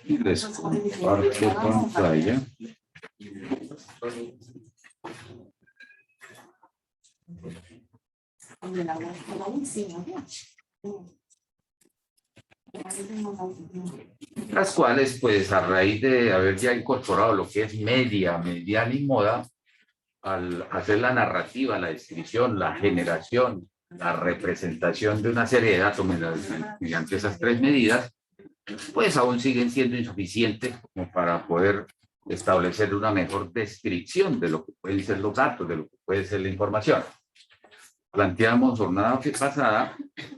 Y les comparto pantalla. Las cuales, pues, a raíz de haber ya incorporado lo que es mediana y moda, al hacer la narrativa, la descripción, la generación, la representación de una serie de datos mediante esas tres medidas, pues aún siguen siendo insuficientes como para poder establecer una mejor descripción de lo que pueden ser los datos, de lo que puede ser la información. Planteamos jornada pasada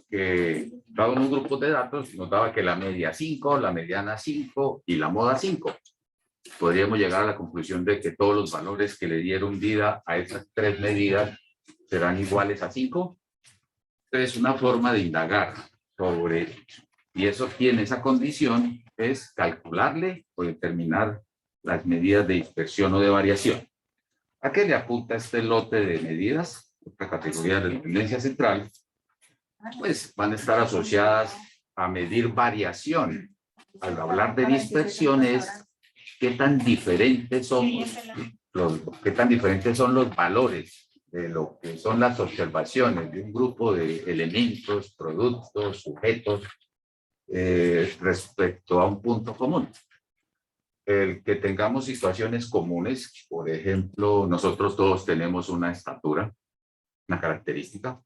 que cada uno de los grupos de datos nos daba que la media 5, la mediana 5 y la moda 5. Podríamos llegar a la conclusión de que todos los valores que le dieron vida a esas tres medidas serán iguales a 5. Entonces, una forma de indagar sobre, y eso tiene esa condición, es calcularle o determinar las medidas de dispersión o de variación. ¿A qué le apunta este lote de medidas? Otra categoría de dependencia central, pues van a estar asociadas a medir variación. Al hablar de dispersiones, ¿qué tan diferentes son los valores de lo que son las observaciones de un grupo de elementos, productos, sujetos respecto a un punto común? El que tengamos situaciones comunes, por ejemplo, nosotros todos tenemos una estatura, una característica,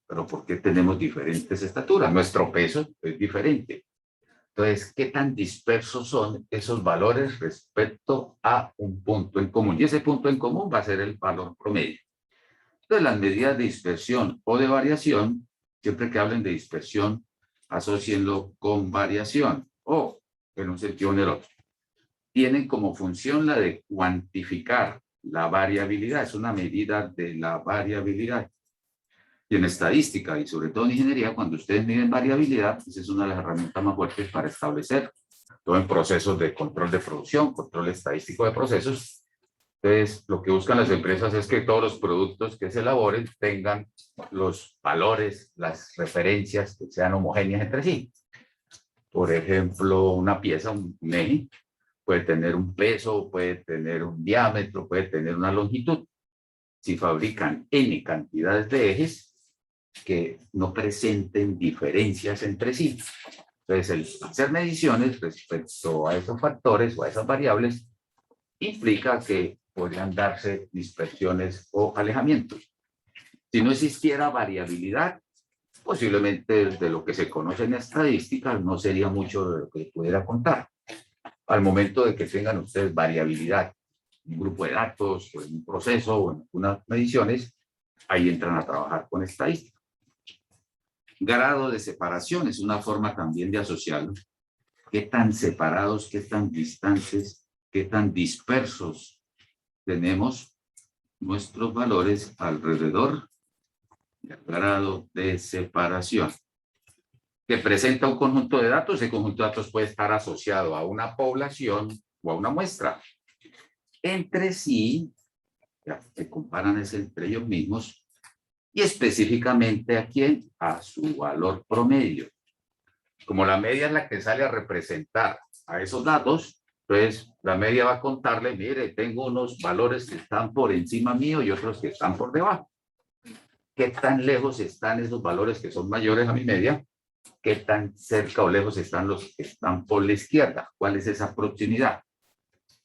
pero ¿por qué tenemos diferentes estaturas? Nuestro peso es diferente. Entonces, ¿qué tan dispersos son esos valores respecto a un punto en común? Y ese punto en común va a ser el valor promedio. Entonces, las medidas de dispersión o de variación, siempre que hablen de dispersión, asócienlo con variación o en un sentido o en el otro. Tienen como función la de cuantificar la variabilidad, es una medida de la variabilidad. Y en estadística y sobre todo en ingeniería, cuando ustedes miden variabilidad, esa es una de las herramientas más fuertes para establecer todo en procesos de control de producción, control estadístico de procesos. Entonces, lo que buscan las empresas es que todos los productos que se elaboren tengan los valores, las referencias que sean homogéneas entre sí. Por ejemplo, una pieza, un eje, puede tener un peso, puede tener un diámetro, puede tener una longitud. Si fabrican N cantidades de ejes, que no presenten diferencias entre sí. Entonces, el hacer mediciones respecto a esos factores o a esas variables implica que podrían darse dispersiones o alejamientos. Si no existiera variabilidad, posiblemente de lo que se conoce en estadística no sería mucho de lo que pudiera contar. Al momento de que tengan ustedes variabilidad en un grupo de datos o en un proceso o en unas mediciones, ahí entran a trabajar con estadística. Grado de separación es una forma también de asociarlo. ¿Qué tan separados, qué tan distantes, qué tan dispersos tenemos nuestros valores alrededor del grado de separación? Que presenta un conjunto de datos, ese conjunto de datos puede estar asociado a una población o a una muestra. Entre sí, se comparan entre ellos mismos, y específicamente ¿a quién? A su valor promedio. Como la media es la que sale a representar a esos datos, entonces la media va a contarle, mire, tengo unos valores que están por encima mío y otros que están por debajo. ¿Qué tan lejos están esos valores que son mayores a mi media? ¿Qué tan cerca o lejos están los que están por la izquierda? ¿Cuál es esa proximidad?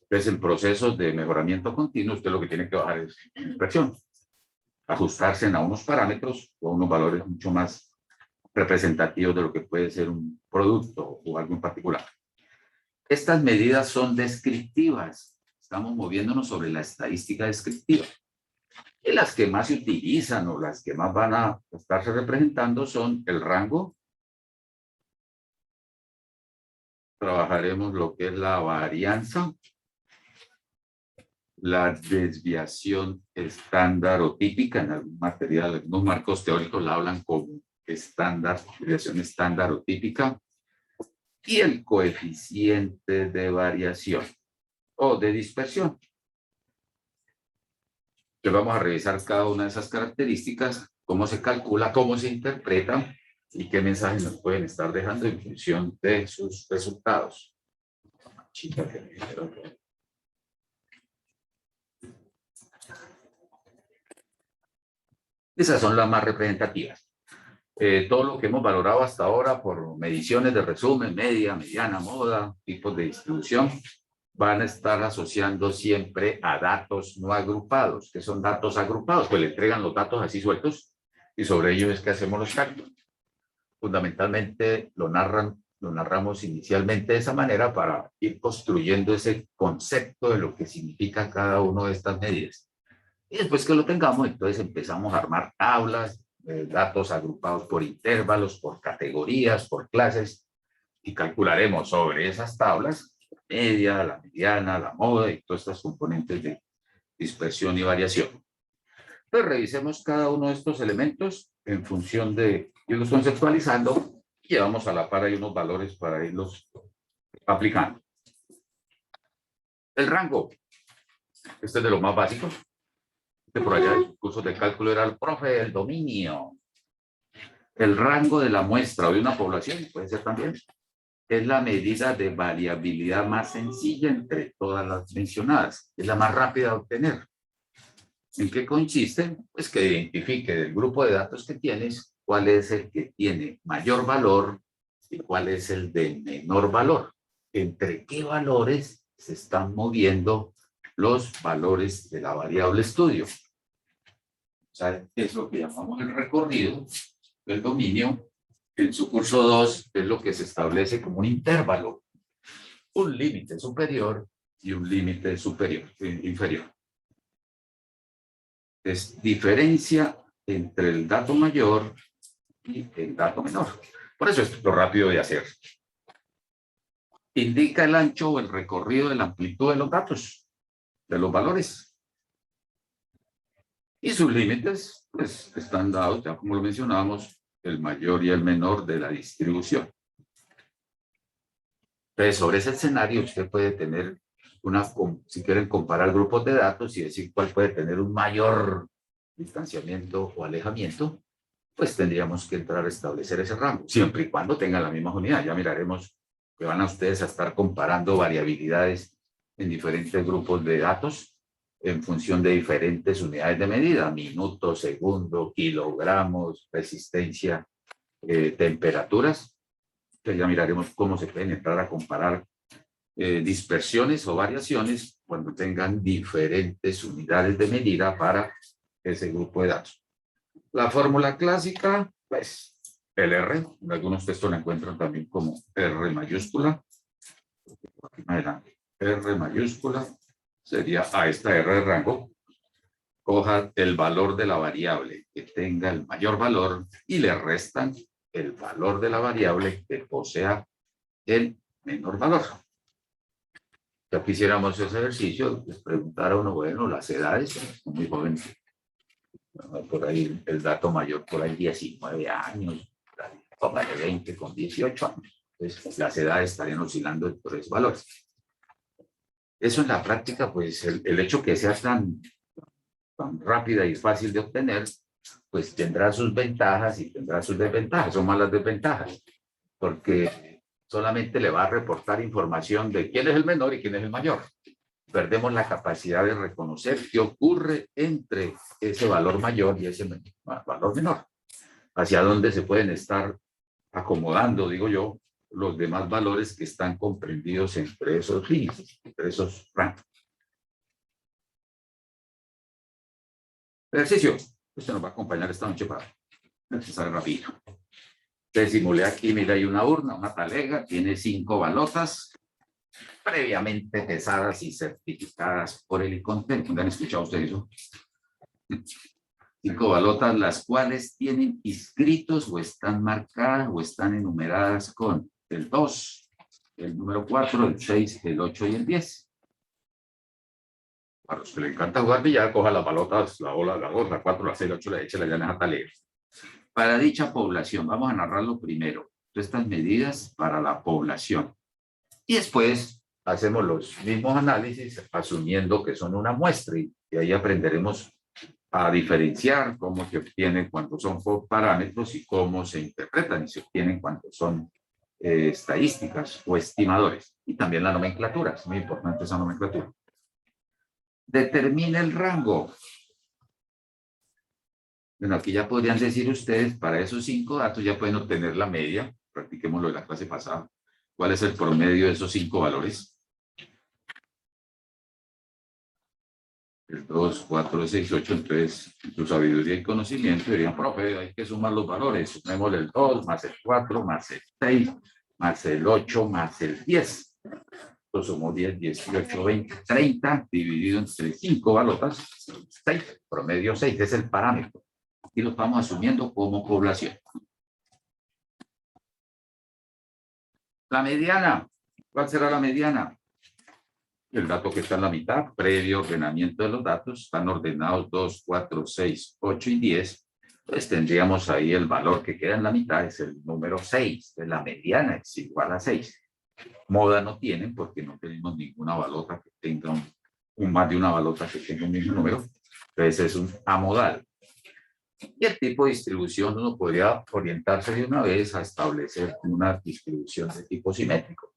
Entonces, en procesos de mejoramiento continuo, usted lo que tiene que bajar es dispersión. Ajustarse a unos parámetros o a unos valores mucho más representativos de lo que puede ser un producto o algo en particular. Estas medidas son descriptivas. Estamos moviéndonos sobre la estadística descriptiva. Y las que más se utilizan o las que más van a estarse representando son el rango. Trabajaremos lo que es la varianza, la desviación estándar o típica. En algún material, algunos marcos teóricos la hablan como estándar, desviación estándar o típica, y el coeficiente de variación o de dispersión. que vamos a revisar cada una de esas características, cómo se calcula, cómo se interpreta y qué mensajes nos pueden estar dejando en función de sus resultados. Esas son las más representativas. Todo lo que hemos valorado hasta ahora por mediciones de resumen, media, mediana, moda, tipos de distribución, van a estar asociando siempre a datos no agrupados. ¿Qué son datos agrupados? Pues le entregan los datos así sueltos y sobre ellos es que hacemos los cálculos. Fundamentalmente lo narramos inicialmente de esa manera para ir construyendo ese concepto de lo que significa cada una de estas medidas. Y después que lo tengamos, entonces empezamos a armar tablas, datos agrupados por intervalos, por categorías, por clases, y calcularemos sobre esas tablas la media, la mediana, la moda y todas estas componentes de dispersión y variación. Entonces revisemos cada uno de estos elementos en función de irlos conceptualizando y llevamos a la par ahí unos valores para irlos aplicando. El rango. Este es de lo más básico. Por allá en sus cursos de cálculo era el profe del dominio. El rango de la muestra o de una población, puede ser también, es la medida de variabilidad más sencilla entre todas las mencionadas. Es la más rápida de obtener. ¿En qué consiste? Pues que identifique del grupo de datos que tienes cuál es el que tiene mayor valor y cuál es el de menor valor. ¿Entre qué valores se están moviendo los valores de la variable estudio? O sea, es lo que llamamos el recorrido del dominio. En su curso 2 es lo que se establece como un intervalo, un límite superior y un límite inferior. Es diferencia entre el dato mayor y el dato menor. Por eso es lo rápido de hacer. Indica el ancho o el recorrido de la amplitud de los datos, de los valores. Y sus límites, pues, están dados, ya como lo mencionábamos, el mayor y el menor de la distribución. Entonces, sobre ese escenario, usted puede tener si quieren comparar grupos de datos y decir cuál puede tener un mayor distanciamiento o alejamiento, pues tendríamos que entrar a establecer ese rango, siempre y cuando tengan la misma unidad. Ya miraremos que van a ustedes a estar comparando variabilidades en diferentes grupos de datos en función de diferentes unidades de medida, minutos, segundos, kilogramos, resistencia, temperaturas. Entonces ya miraremos cómo se pueden entrar a comparar dispersiones o variaciones cuando tengan diferentes unidades de medida para ese grupo de datos. La fórmula clásica, pues, el R, en algunos textos la encuentran también como R mayúscula. Aquí adelante, R mayúscula sería a esta R de rango. Coja el valor de la variable que tenga el mayor valor y le restan el valor de la variable que posea el menor valor. Ya quisiéramos ese ejercicio, les preguntar a uno, bueno, las edades, son muy jóvenes. Por ahí el dato mayor, por ahí 19 años, toma de 20 con 18 años. Entonces, las edades estarían oscilando entre 3 valores. Eso en la práctica, pues el hecho que sea tan rápida y fácil de obtener, pues tendrá sus ventajas y tendrá sus desventajas, son más las desventajas, porque solamente le va a reportar información de quién es el menor y quién es el mayor. Perdemos la capacidad de reconocer qué ocurre entre ese valor mayor y ese valor menor. Hacia dónde se pueden estar acomodando, digo yo, los demás valores que están comprendidos entre esos límites, entre esos rangos. Ejercicio. Esto nos va a acompañar esta noche para empezar rápido. Te simulé aquí, mira, hay una urna, una talega, tiene 5 balotas previamente pesadas y certificadas por el ICONTEN. ¿Dónde han escuchado ustedes eso? 5 balotas, las cuales tienen inscritos o están marcadas o están enumeradas con el 2, el número 4, el 6, el 8 y el 10. Para los que le encanta jugar billar, coja las balotas, la bola, la 2, la 4, la 6, la 8, la echa, la llana a talega. Para dicha población, vamos a narrarlo primero. Estas medidas para la población. Y después hacemos los mismos análisis asumiendo que son una muestra y ahí aprenderemos a diferenciar cómo se obtienen cuando son parámetros y cómo se interpretan y se obtienen cuando son estadísticas o estimadores. Y también la nomenclatura, es muy importante esa nomenclatura. Determina el rango. Bueno, aquí ya podrían decir ustedes, para esos 5 datos ya pueden obtener la media. Practiquemos lo de la clase pasada. ¿Cuál es el promedio de esos 5 valores? El 2, 4, 6, 8. Entonces, tu sabiduría y conocimiento dirían, profe, hay que sumar los valores. Sumémosle el 2, más el 4, más el 6, más el 8, más el 10. Entonces, somos 10, 18, 20, 30, dividido entre 5 balotas, 6, promedio 6, es el parámetro. Y lo estamos asumiendo como población. La mediana. ¿Cuál será la mediana? El dato que está en la mitad, previo ordenamiento de los datos, están ordenados 2, 4, 6, 8 y 10. Entonces tendríamos ahí el valor que queda en la mitad, es el número 6. Entonces la mediana es igual a 6. Moda no tienen porque no tenemos ninguna balota que tenga más de una balota que tenga un mismo número. Entonces es un amodal. Y el tipo de distribución uno podría orientarse de una vez a establecer una distribución de tipo simétrico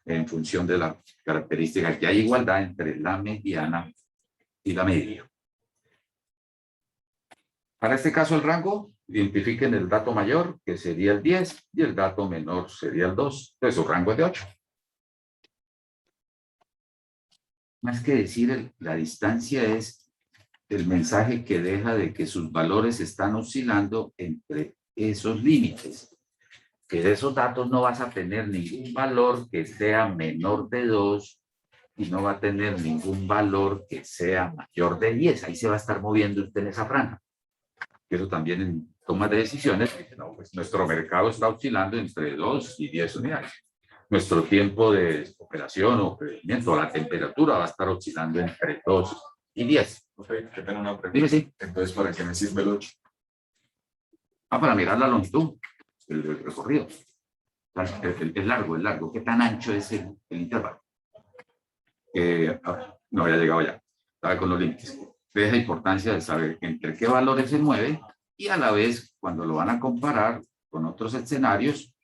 en función de la característica que hay igualdad entre la mediana y la media. Para este caso el rango, identifiquen el dato mayor, que sería el 10, y el dato menor sería el 2. Entonces su rango es de 8. Más que decir la distancia es el mensaje que deja de que sus valores están oscilando entre esos límites. Que de esos datos no vas a tener ningún valor que sea menor de 2 y no va a tener ningún valor que sea mayor de 10. Ahí se va a estar moviendo usted en esa franja. Eso también en toma de decisiones, no, pues nuestro mercado está oscilando entre 2 y 10 unidades. Nuestro tiempo de operación o crecimiento, la temperatura va a estar oscilando entre 2 y 10. Okay, que tengo una pregunta. Dime, sí. Entonces, ¿para qué me sirve el 8? Para mirar la longitud, el recorrido. Es largo. ¿Qué tan ancho es el intervalo? No había llegado ya. Estaba con los límites. Es la importancia de saber entre qué valores se mueve y a la vez, cuando lo van a comparar con otros escenarios,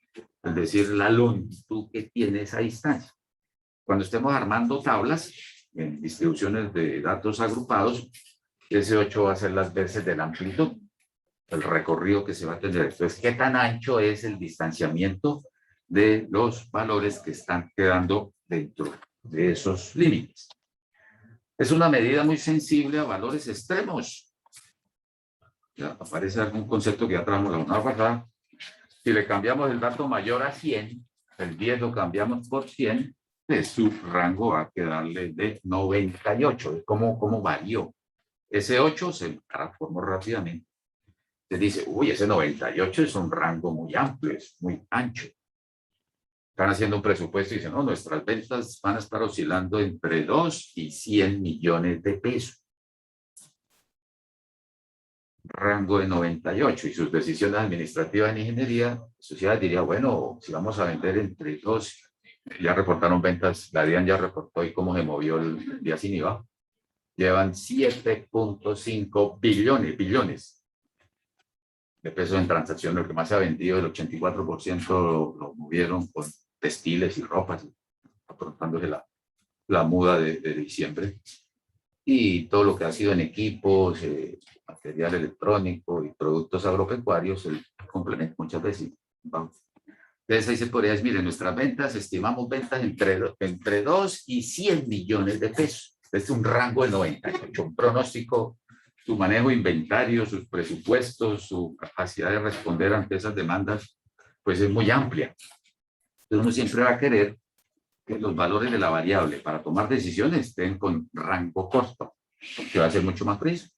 es decir, la longitud que tiene esa distancia. Cuando estemos armando tablas en distribuciones de datos agrupados, ese 8 va a ser las veces de la amplitud, el recorrido que se va a tener. Entonces, ¿qué tan ancho es el distanciamiento de los valores que están quedando dentro de esos límites? Es una medida muy sensible a valores extremos. Ya aparece algún concepto que ya trabajamos la semana pasada. Si le cambiamos el dato mayor a 100, el 10 lo cambiamos por 100, pues su rango va a quedarle de 98. ¿Cómo varió? Ese 8 se transformó rápidamente. Se dice, uy, ese 98 es un rango muy amplio, es muy ancho. Están haciendo un presupuesto y dicen, no, nuestras ventas van a estar oscilando entre 2 y 100 millones de pesos. Rango de 98 y sus decisiones administrativas en ingeniería, la sociedad diría, bueno, si vamos a vender entre 2, ya reportaron ventas, la DIAN ya reportó y cómo se movió el día sin IVA, llevan 7.5 billones de pesos en transacciones, lo que más se ha vendido, el 84% lo movieron con textiles y ropas, afrontándose la muda de diciembre. Y todo lo que ha sido en equipos, material electrónico y productos agropecuarios, el complemento muchas veces. Vamos. Entonces ahí se podría decir, miren, nuestras ventas, estimamos ventas entre 2 y 100 millones de pesos. Es un rango de 98, un pronóstico, su manejo de inventario, sus presupuestos, su capacidad de responder ante esas demandas, pues es muy amplia. Entonces uno siempre va a querer que los valores de la variable para tomar decisiones estén con rango corto, que va a ser mucho más preciso.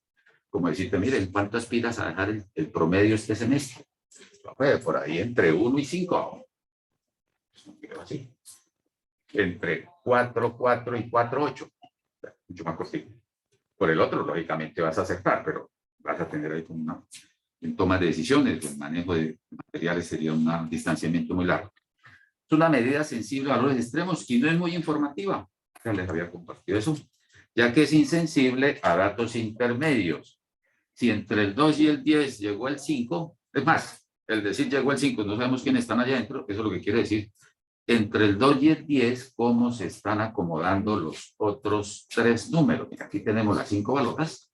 Como decirte, miren, ¿cuánto aspiras a dejar el promedio este semestre? Por ahí entre 1 y 5. Así. Entre 4, 4 y 4, 8. Mucho más cortito. Por el otro, lógicamente, vas a acertar, pero vas a tener ahí una toma de decisiones. El manejo de materiales sería un distanciamiento muy largo. Es una medida sensible a valores extremos y no es muy informativa. Ya les había compartido eso, ya que es insensible a datos intermedios. Si entre el 2 y el 10 llegó el 5, es más, el decir llegó el 5, no sabemos quiénes están allá adentro, eso es lo que quiere decir. Entre el 2 y el 10, ¿cómo se están acomodando los otros 3 números? Mira, aquí tenemos las 5 balotas.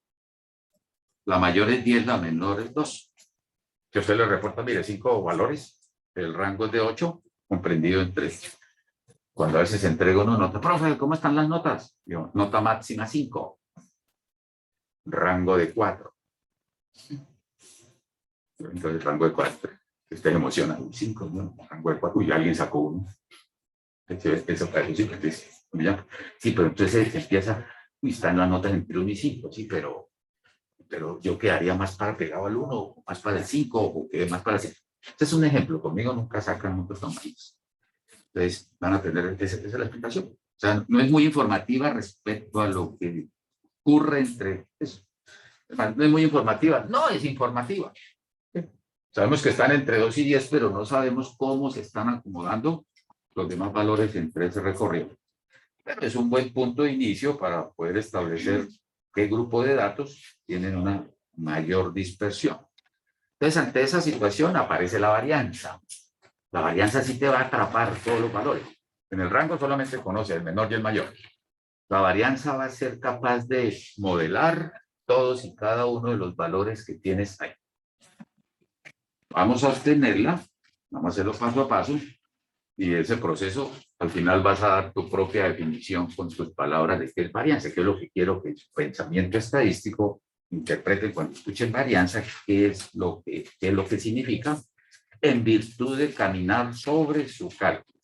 La mayor es 10, la menor es 2. Que usted le reporta, mire, 5 valores, el rango es de 8, comprendido en 3. Cuando a veces se entrega una nota, profe, ¿cómo están las notas? Yo, nota máxima 5, rango de 4. Entonces, rango de 4. Usted emociona, 5, ¿no? Rango de 4, y alguien sacó 1. Eso sí, pero entonces se empieza, están las notas entre 1 y 5, sí, pero yo quedaría más para pegado al 1, más para el 5, o quedé más para el 6. Este es un ejemplo, conmigo nunca sacan notas tan malas. Entonces van a tener, esa es la explicación. O sea, no es muy informativa respecto a lo que ocurre entre eso. No es muy informativa, no es informativa. Sabemos que están entre 2 y 10, pero no sabemos cómo se están acomodando los demás valores entre ese recorrido. Pero es un buen punto de inicio para poder establecer qué grupo de datos tienen una mayor dispersión. Entonces, ante esa situación aparece la varianza. La varianza sí te va a atrapar todos los valores. En el rango solamente conoce el menor y el mayor. La varianza va a ser capaz de modelar todos y cada uno de los valores que tienes ahí. Vamos a obtenerla, vamos a hacerlo paso a paso, y ese proceso, al final vas a dar tu propia definición con tus palabras de qué es varianza, que es lo que quiero que su pensamiento estadístico interprete cuando escuchen varianza, qué es lo que significa, en virtud de caminar sobre su cálculo.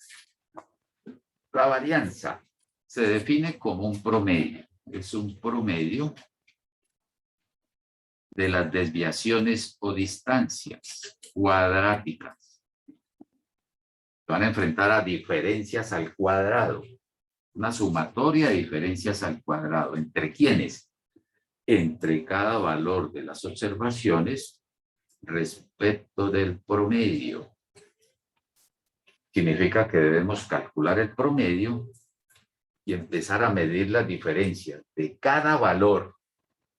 La varianza se define como un promedio, es un promedio de las desviaciones o distancias cuadráticas. Van a enfrentar a diferencias al cuadrado, una sumatoria de diferencias al cuadrado. ¿Entre quiénes? Entre cada valor de las observaciones respecto del promedio. Significa que debemos calcular el promedio y empezar a medir las diferencias de cada valor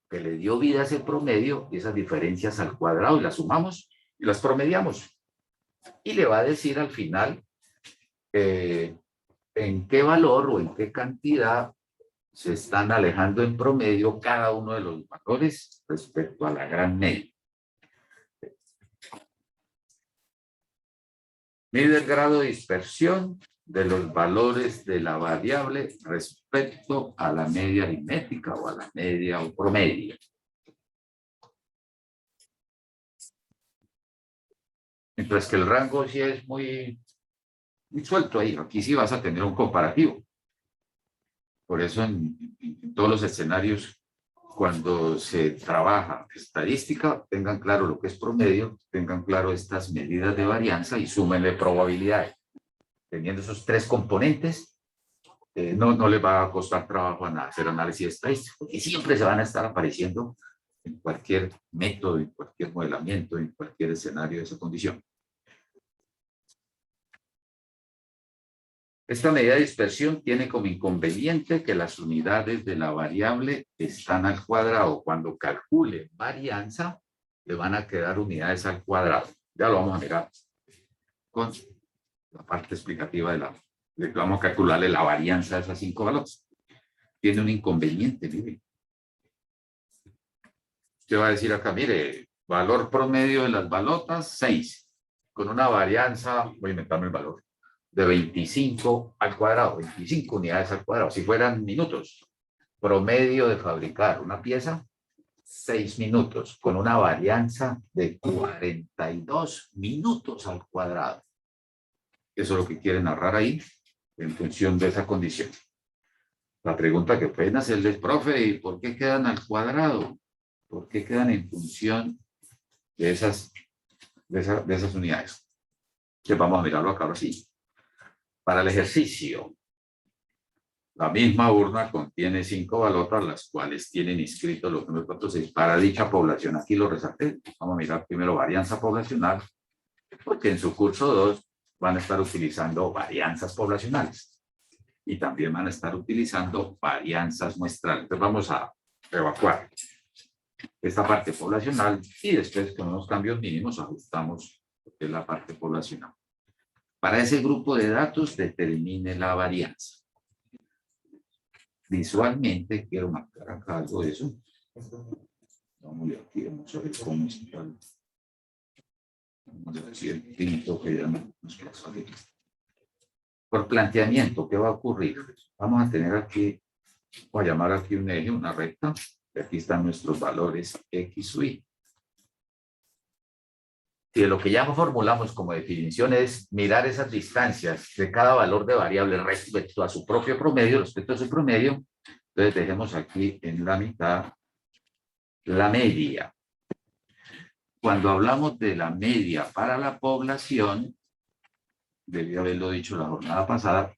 que le dio vida a ese promedio, y esas diferencias al cuadrado, y las sumamos y las promediamos. Y le va a decir al final en qué valor o en qué cantidad se están alejando en promedio cada uno de los valores respecto a la gran media. Mide el grado de dispersión de los valores de la variable respecto a la media aritmética o a la media o promedio. Mientras que el rango sí es muy suelto ahí. Aquí sí vas a tener un comparativo. Por eso en todos los escenarios, cuando se trabaja estadística, tengan claro lo que es promedio, tengan claro estas medidas de varianza y súmenle probabilidades. Teniendo esos 3 componentes, no les va a costar trabajo hacer análisis estadístico, porque siempre se van a estar apareciendo en cualquier método, en cualquier modelamiento, en cualquier escenario de esa condición. Esta medida de dispersión tiene como inconveniente que las unidades de la variable están al cuadrado. Cuando calcule varianza, le van a quedar unidades al cuadrado. Ya lo vamos a mirar con la parte explicativa vamos a calcularle la varianza de esas 5 valores. Tiene un inconveniente, mire. Usted va a decir acá, mire, valor promedio de las balotas, 6. Con una varianza, voy a inventarme el valor, de 25 al cuadrado, 25 unidades al cuadrado. Si fueran minutos, promedio de fabricar una pieza, 6 minutos, con una varianza de 42 minutos al cuadrado. Eso es lo que quieren narrar ahí, en función de esa condición. La pregunta que pueden hacerles, profe, ¿y por qué quedan al cuadrado? ¿Por qué quedan en función de esas unidades? Entonces vamos a mirarlo acá ahora sí. Para el ejercicio, la misma urna contiene 5 balotas, las cuales tienen inscritos los números 4, 6 para dicha población. Aquí lo resalté. Vamos a mirar primero varianza poblacional, porque en su curso 2 van a estar utilizando varianzas poblacionales y también van a estar utilizando varianzas muestrales. Entonces vamos a evacuar. esta parte poblacional y después con unos cambios mínimos ajustamos lo que es la parte poblacional. Para ese grupo de datos determine la varianza. Visualmente quiero marcar acá algo de eso. Vamos a ver cómo está. Vamos a decir el tinto que ya nos pasó aquí. Por planteamiento, ¿qué va a ocurrir? Vamos a tener aquí, voy a llamar aquí un eje, una recta, y aquí están nuestros valores X o Y. Si lo que ya formulamos como definición es mirar esas distancias de cada valor de variable respecto a su propio promedio, respecto a su promedio, entonces dejemos aquí en la mitad la media. Cuando hablamos de la media para la población, debí haberlo dicho la jornada pasada,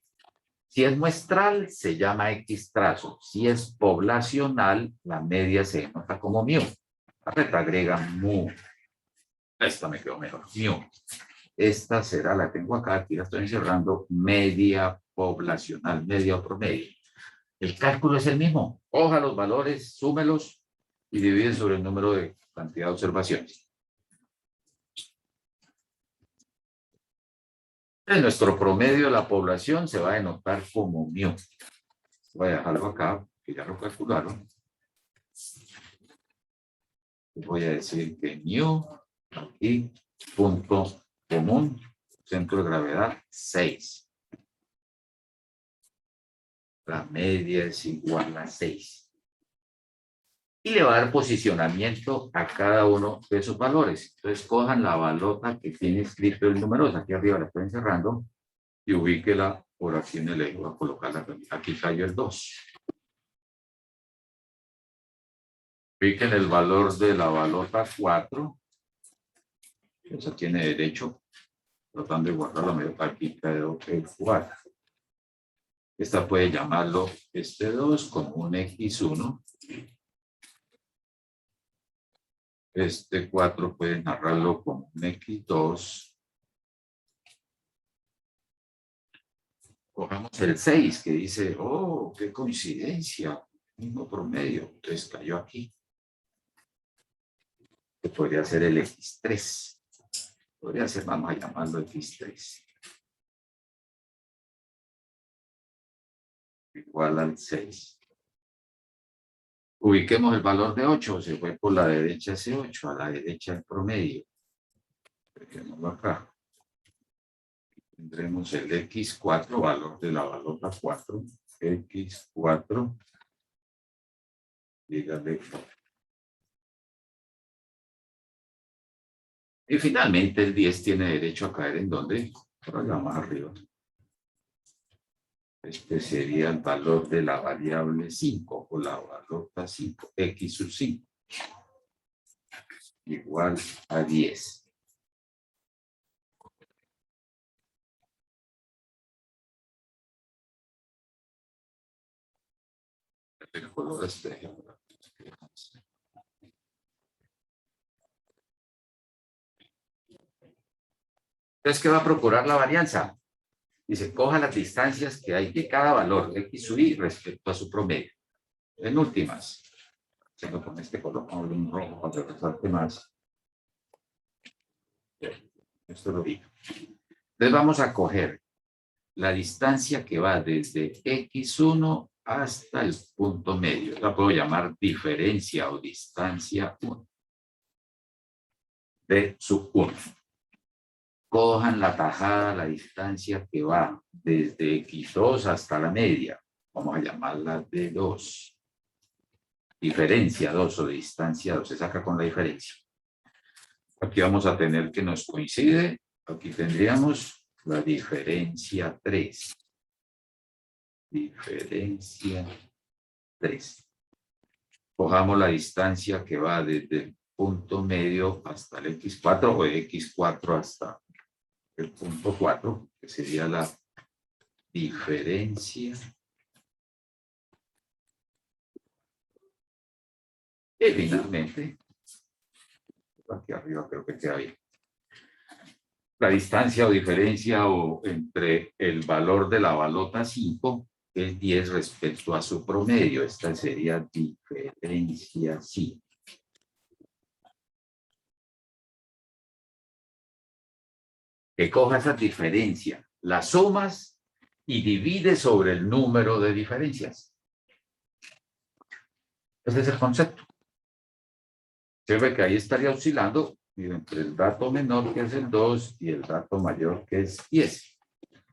si es muestral se llama X trazo, si es poblacional la media se denota como mu. La reta agrega mu. Esta me quedó mejor, mu. Esta será, la tengo acá, aquí la estoy encerrando, media poblacional, media o promedio. El cálculo es el mismo. Coja los valores, súmelos y divide sobre el número de cantidad de observaciones. En nuestro promedio de la población se va a denotar como mu. Voy a dejarlo acá, que ya lo calcularon. Voy a decir que mu, aquí, punto común, centro de gravedad, 6. La media es igual a 6. Y le va a dar posicionamiento a cada uno de esos valores. Entonces, cojan la balota que tiene escrito el número, aquí arriba la estoy encerrando, y ubíquela por aquí en el eje, voy a colocarla aquí, cayó el 2. Ubiquen el valor de la balota 4. Esa tiene derecho, tratando de guardarla medio, aquí quedó el 4. Esta puede llamarlo este 2 como un X1. Este 4 puede narrarlo como un X2. Cojamos el 6 que dice, oh, qué coincidencia, mismo promedio. Entonces cayó aquí. Que podría ser el X3. Podría ser, vamos a llamarlo X3. Igual al 6. Ubiquemos el valor de 8, se fue por la derecha ese 8, a la derecha el promedio. Dejémoslo acá. Tendremos el X4, valor de la balota 4, X4, dígale. Y finalmente el 10 tiene derecho a caer en donde, por allá más arriba. Este sería el valor de la variable 5 o la balota 5, X sub 5, igual a 10. El color este. Entonces, ¿qué va a procurar la varianza? Dice, coja las distancias que hay de cada valor X sub Y respecto a su promedio. En últimas, haciendo con este color, un rojo para que resalte más. Esto lo digo. Entonces vamos a coger la distancia que va desde X1 hasta el punto medio. La puedo llamar diferencia o distancia 1. De sub 1. Cojan la tajada, la distancia que va desde X2 hasta la media. Vamos a llamarla de 2. Diferencia 2 o distancia 2. Se saca con la diferencia. Aquí vamos a tener que nos coincide. Aquí tendríamos la diferencia 3. Diferencia 3. Cojamos la distancia que va desde el punto medio hasta el X4 o X4 hasta el punto 4, que sería la diferencia. Y finalmente, aquí arriba creo que queda bien. La distancia o diferencia entre el valor de la balota 5 es 10 respecto a su promedio. Esta sería diferencia 5. que coja esas diferencias, las sumas y divide sobre el número de diferencias. Ese es el concepto. Se ve que ahí estaría oscilando entre el dato menor, que es el 2, y el dato mayor, que es 10.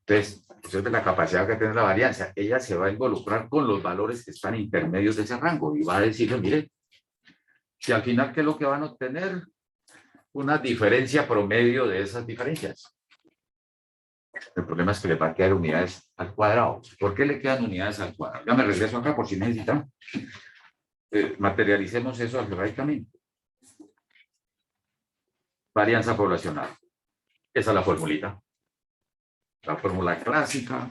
Entonces, observe la capacidad que tiene la varianza. Ella se va a involucrar con los valores que están intermedios de ese rango y va a decirle, mire, si al final, ¿qué es lo que van a obtener? Una diferencia promedio de esas diferencias. El problema es que le va a quedar unidades al cuadrado. ¿Por qué le quedan unidades al cuadrado? Ya me regreso acá por si necesitan. Materialicemos eso algebraicamente. Varianza poblacional. Esa es la formulita. La fórmula clásica.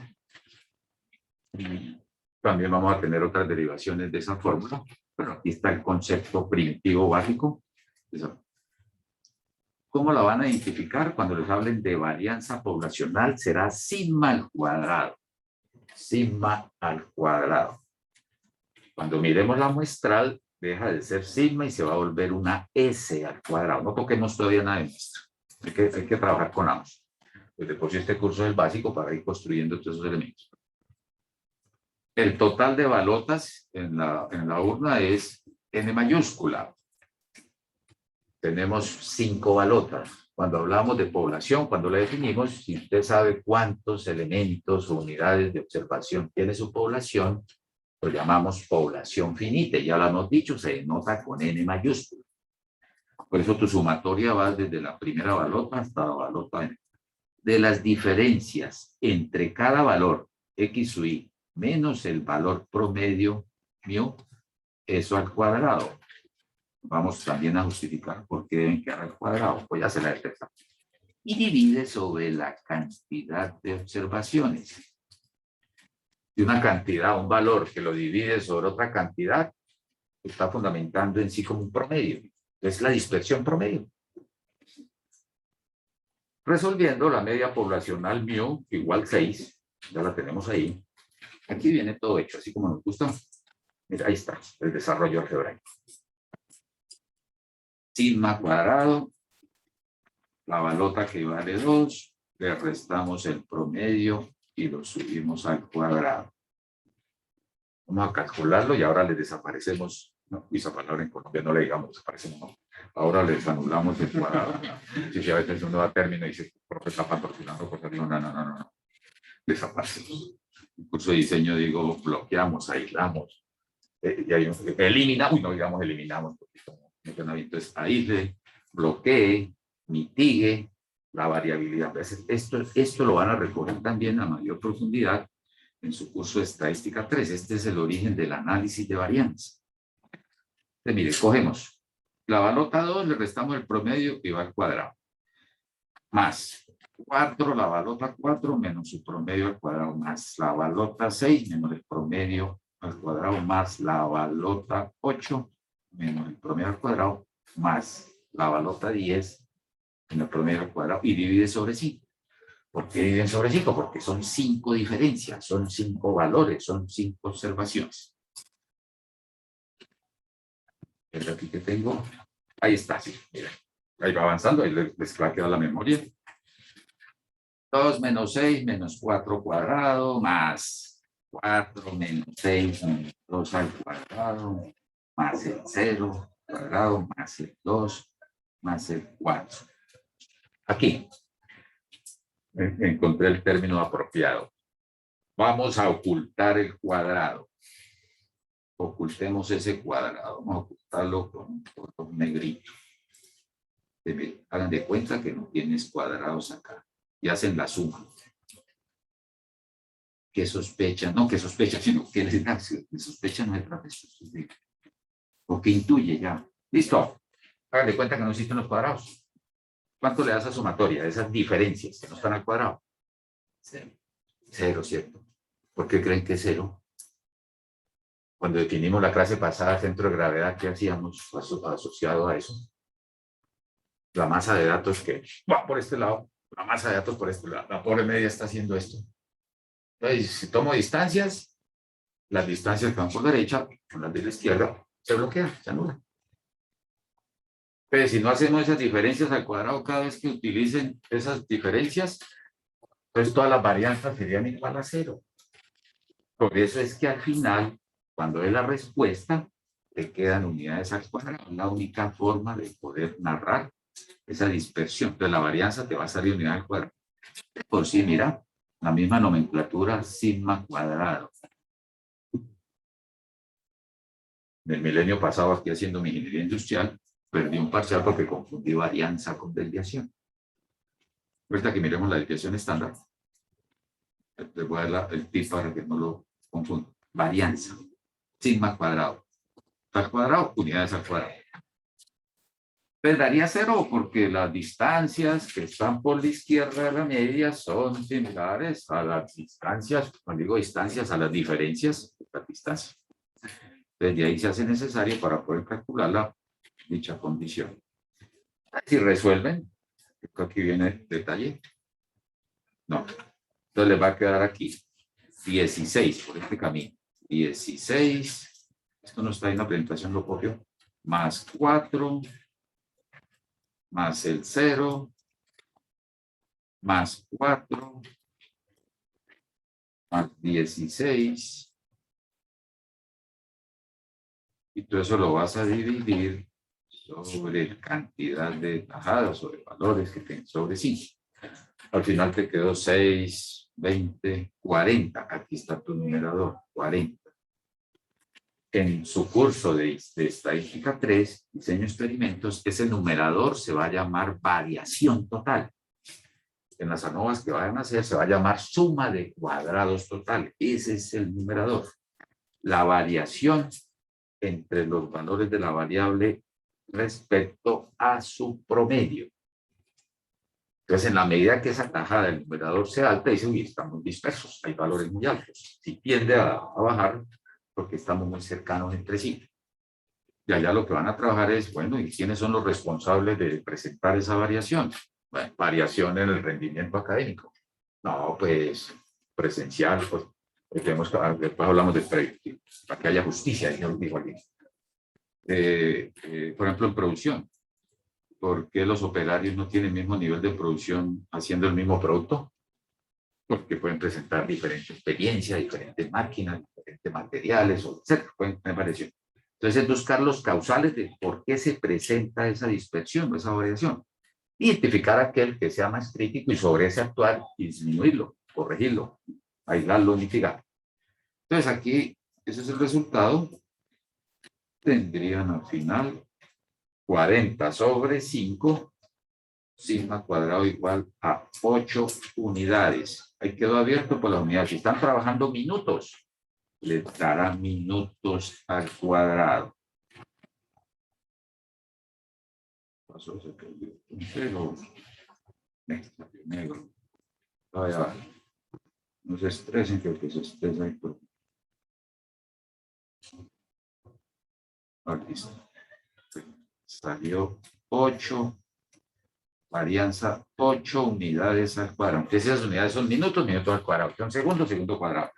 Y también vamos a tener otras derivaciones de esa fórmula. Pero aquí está el concepto primitivo básico. ¿Cómo la van a identificar? Cuando les hablen de varianza poblacional, será sigma al cuadrado. Sigma al cuadrado. Cuando miremos la muestral, deja de ser sigma y se va a volver una S al cuadrado. No toquemos todavía nada de muestra. Hay que trabajar con ambos. Pues de por sí este curso es el básico para ir construyendo todos esos elementos. El total de balotas en la urna es N mayúscula. Tenemos 5 balotas. Cuando hablamos de población, cuando la definimos, si usted sabe cuántos elementos o unidades de observación tiene su población, lo llamamos población finita. Ya lo hemos dicho, se denota con N mayúscula. Por eso tu sumatoria va desde la primera balota hasta la balota N. De las diferencias entre cada valor X o Y menos el valor promedio mu, eso al cuadrado. Vamos también a justificar por qué deben quedar al cuadrado. Pues ya se la detecta. Y divide sobre la cantidad de observaciones. De una cantidad, un valor que lo divide sobre otra cantidad, está fundamentando en sí como un promedio. Es la dispersión promedio. Resolviendo la media poblacional mu igual 6, ya la tenemos ahí. Aquí viene todo hecho, así como nos gusta. Mira, ahí está, el desarrollo algebraico. Sigma cuadrado, la balota que vale 2, le restamos el promedio y lo subimos al cuadrado. Vamos a calcularlo y ahora le desaparecemos. No, esa palabra en Colombia no le digamos desaparecemos, no. Ahora les anulamos el cuadrado. Si a veces uno da término y dice, profe, está patrocinando, pues no. Desaparecemos. En curso de diseño digo, bloqueamos, aislamos. Y hay eliminamos, no digamos eliminamos, porque entonces aísle, bloquee, mitigue la variabilidad. Esto lo van a recoger también a mayor profundidad en su curso de estadística 3. Este es el origen del análisis de varianza. Entonces, mire, cogemos la balota 2, le restamos el promedio y va al cuadrado. Más 4, la balota 4 menos su promedio al cuadrado, más la balota 6 menos el promedio al cuadrado, más la balota 8 menos el promedio al cuadrado, más la balota 10 menos el promedio al cuadrado, y divide sobre 5. ¿Por qué dividen sobre 5? Porque son 5 diferencias, son 5 valores, son 5 observaciones. Es aquí que tengo. Ahí está, sí, mira. Ahí va avanzando, ahí les va a quedar la memoria. 2 menos 6 menos 4 cuadrado, más 4 menos 6 menos 2 al cuadrado, más el 0 cuadrado, más el 2, más el 4. Aquí encontré el término apropiado. Vamos a ocultar el cuadrado. Ocultemos ese cuadrado. Vamos a ocultarlo con un negrito. Hagan de cuenta que no tienes cuadrados acá. Y hacen la suma. ¿Qué sospechan? No, que sospecha, sino que les sospecha no es trapecio. O que intuye ya. Listo. Hagan de cuenta que no existen los cuadrados. ¿Cuánto le das a sumatoria? Esas diferencias que no están al cuadrado. 0. 0, ¿cierto? ¿Por qué creen que es 0? Cuando definimos la clase pasada, centro de gravedad, ¿qué hacíamos asociado a eso? La masa de datos que va por este lado, la masa de datos por este lado. La pobre media está haciendo esto. Entonces, si tomo distancias, las distancias que van por derecha con las de la izquierda se bloquean, se anulan. Pero si no hacemos esas diferencias al cuadrado cada vez que utilicen esas diferencias, pues todas las varianzas serían igual a 0. Por eso es que al final, cuando es la respuesta, te quedan unidades al cuadrado. Es la única forma de poder narrar esa dispersión. Entonces la varianza te va a salir unidad al cuadrado. Por sí, mira, la misma nomenclatura sigma cuadrado. En el milenio pasado, aquí haciendo mi ingeniería industrial, perdí un parcial porque confundí varianza con desviación. Ahorita que miremos la desviación estándar, les voy a dar el tip para que no lo confundan. Varianza, sigma cuadrado. Al cuadrado, unidades al cuadrado. Pues daría 0 porque las distancias que están por la izquierda de la media son similares a las distancias, cuando digo distancias, a las diferencias de las distancias. Desde ahí se hace necesario para poder calcular dicha condición. Si resuelven, aquí viene el detalle. No. Entonces les va a quedar aquí 16 por este camino. 16. Esto no está en la presentación, lo copio. Más 4. Más el 0. Más 4. Más 16. Y todo eso lo vas a dividir sobre cantidad de tajadas, sobre valores que tienen sobre 5. Al final te quedó 6, 20, 40. Aquí está tu numerador, 40. En su curso de estadística 3, diseño experimentos, ese numerador se va a llamar variación total. En las ANOVAs que vayan a hacer se va a llamar suma de cuadrados total. Ese es el numerador. La variación entre los valores de la variable respecto a su promedio. Entonces, en la medida que esa tajada del numerador sea alta, dice, uy, estamos dispersos, hay valores muy altos. Si tiende a bajar, porque estamos muy cercanos entre sí. Y allá lo que van a trabajar es, bueno, ¿y quiénes son los responsables de presentar esa variación? Bueno, variación en el rendimiento académico. No, pues, presencial, pues, después hablamos de predictivo, para que haya justicia, yo lo digo aquí. Por ejemplo, en producción. ¿Por qué los operarios no tienen el mismo nivel de producción haciendo el mismo producto? Porque pueden presentar diferente experiencia, diferentes máquinas, diferentes materiales, etc. Pueden tener variación. Entonces, es buscar los causales de por qué se presenta esa dispersión, esa variación. Identificar aquel que sea más crítico y sobre ese actuar y disminuirlo, corregirlo, aislarlo, unificar. Entonces, aquí, ese es el resultado. Tendrían al final 40 sobre 5, sigma cuadrado igual a 8 unidades. Ahí quedó abierto por la unidad. Si están trabajando minutos, le dará minutos al cuadrado. Pasó, se perdió. Negro. Vaya, no se estresen, creo que se estresa ahí. Aquí está. Salió 8. Varianza 8 unidades al cuadrado. Esas unidades son minutos, minutos al cuadrado. Son segundos, segundo cuadrado.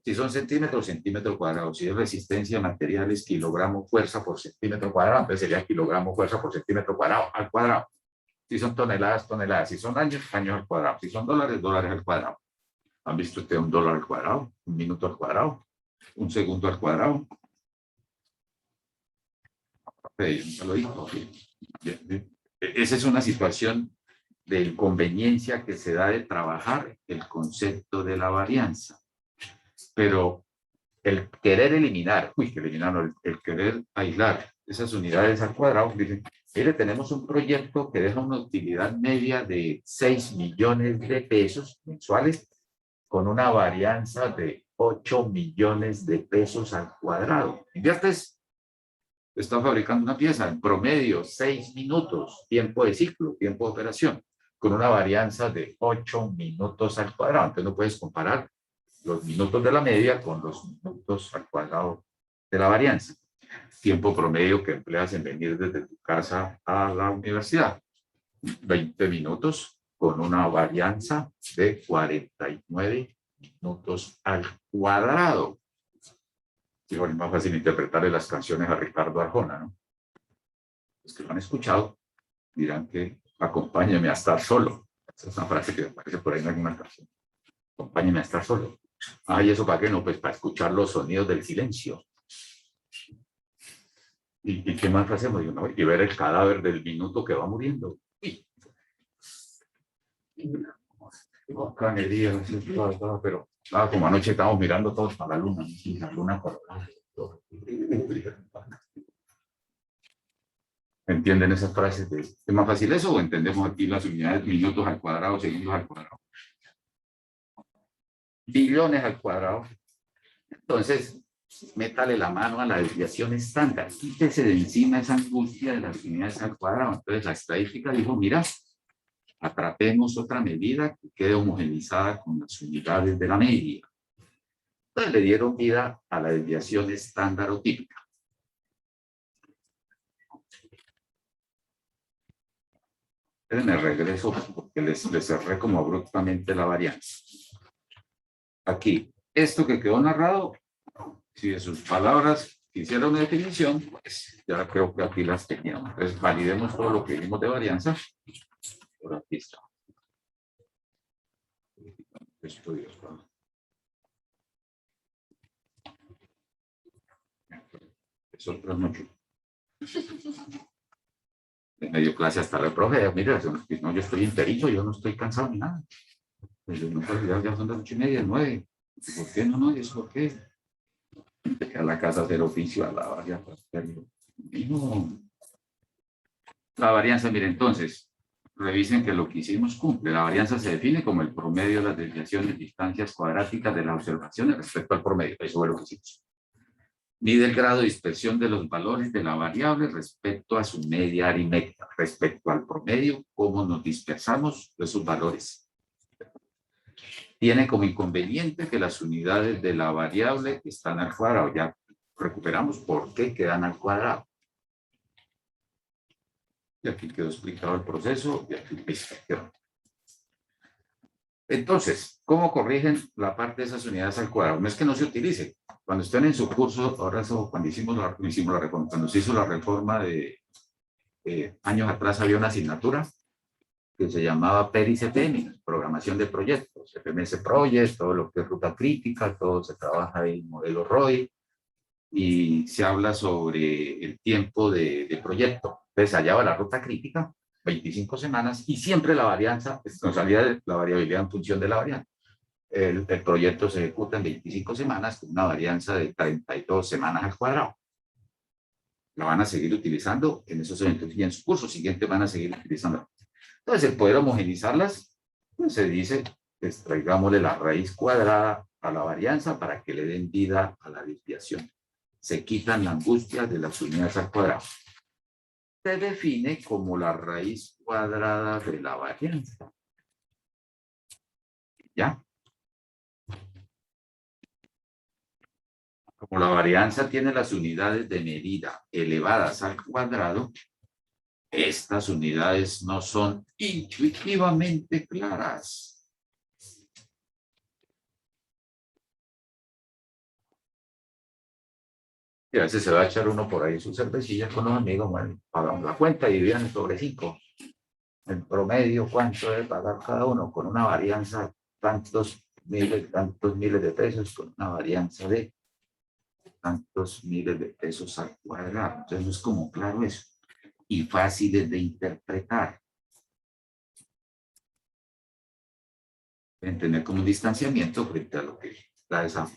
Si son centímetros, centímetro cuadrado. Si es resistencia de materiales, kilogramo fuerza por centímetro cuadrado, entonces sería kilogramo fuerza por centímetro cuadrado al cuadrado. Si son toneladas, toneladas. Si son años, años al cuadrado. Si son dólares, dólares al cuadrado. ¿Han visto ustedes un dólar al cuadrado? Un minuto al cuadrado. Un segundo al cuadrado. Esa es una situación de inconveniencia que se da de trabajar el concepto de la varianza. Pero el querer eliminar, el querer aislar esas unidades al cuadrado, dicen, mire, tenemos un proyecto que deja una utilidad media de 6 millones de pesos mensuales con una varianza de 8 millones de pesos al cuadrado. ¿Inviertes? Está fabricando una pieza en promedio 6 minutos, tiempo de ciclo, tiempo de operación, con una varianza de 8 minutos al cuadrado. Entonces no puedes comparar los minutos de la media con los minutos al cuadrado de la varianza. Tiempo promedio que empleas en venir desde tu casa a la universidad. 20 minutos con una varianza de 49 minutos al cuadrado. Es más fácil interpretarle las canciones a Ricardo Arjona, ¿no? Los que lo han escuchado dirán que acompáñame a estar solo. Esa es una frase que aparece por ahí en alguna canción. Acompáñame a estar solo. ¿Y eso para qué? No, pues para escuchar los sonidos del silencio. ¿Y qué más hacemos? Y ver el cadáver del minuto que va muriendo. Uy. Bacanería, pero como anoche estábamos mirando todos para la luna, y la luna por ¿Entienden esas frases? ¿Es más fácil eso o entendemos aquí las unidades minutos al cuadrado, segundos al cuadrado? Billones al cuadrado. Entonces, métale la mano a la desviación estándar. Quítese de encima esa angustia de las unidades al cuadrado. Entonces, la estadística dijo, mira, atrapemos otra medida que quede homogenizada con las unidades de la media. Entonces, le dieron vida a la desviación estándar o típica. Me regreso porque les cerré como abruptamente la varianza. Aquí, esto que quedó narrado, si de sus palabras hicieron una definición, pues ya creo que aquí las teníamos. Entonces, validemos todo lo que vimos de varianza. Por aquí está. Es otra noche. En medio clase hasta el profe, mira, no, yo estoy enterito, yo no estoy cansado ni nada. Pues yo no puedo, ya son las 8:30, 9. ¿Por qué no? ¿Y eso por qué? A la casa a hacer oficio, a la varianza. La varianza, mire, entonces, revisen que lo que hicimos cumple. La varianza se define como el promedio de las desviaciones, distancias cuadráticas de las observaciones respecto al promedio. Eso fue lo que hicimos. Mide el grado de dispersión de los valores de la variable respecto a su media aritmética, respecto al promedio, cómo nos dispersamos de esos valores. Tiene como inconveniente que las unidades de la variable están al cuadrado. Ya recuperamos por qué quedan al cuadrado. Y aquí quedó explicado el proceso y aquí quedó. Entonces, ¿cómo corrigen la parte de esas unidades al cuadrado? No es que no se utilice. Cuando estén en su curso, ahora eso, cuando cuando se hizo la reforma de años atrás, había una asignatura que se llamaba PER-CPM, programación de proyectos, FMS Project, todo lo que es ruta crítica, todo se trabaja en modelo ROI, y se habla sobre el tiempo de proyecto. Entonces, allá va la ruta crítica, 25 semanas, y siempre la varianza, nos salía la variabilidad en función de la varianza. El proyecto se ejecuta en 25 semanas con una varianza de 32 semanas al cuadrado. La van a seguir utilizando en esos eventos y en su curso siguiente van a seguir utilizando. Entonces, el poder homogenizarlas, pues se dice, extraigámosle la raíz cuadrada a la varianza para que le den vida a la desviación. Se quitan la angustia de las unidades al cuadrado. Se define como la raíz cuadrada de la varianza. ¿Ya? Como la varianza tiene las unidades de medida elevadas al cuadrado, estas unidades no son intuitivamente claras. Y a veces se va a echar uno por ahí su cervecilla con los amigos, bueno, pagamos la cuenta y dividan sobre 5. En promedio, ¿cuánto debe pagar cada uno? Con una varianza tantos miles de pesos, con una varianza de tantos miles de pesos al cuadrado. Entonces no es como claro eso. Y fáciles de interpretar. Entender como un distanciamiento frente a lo que da esa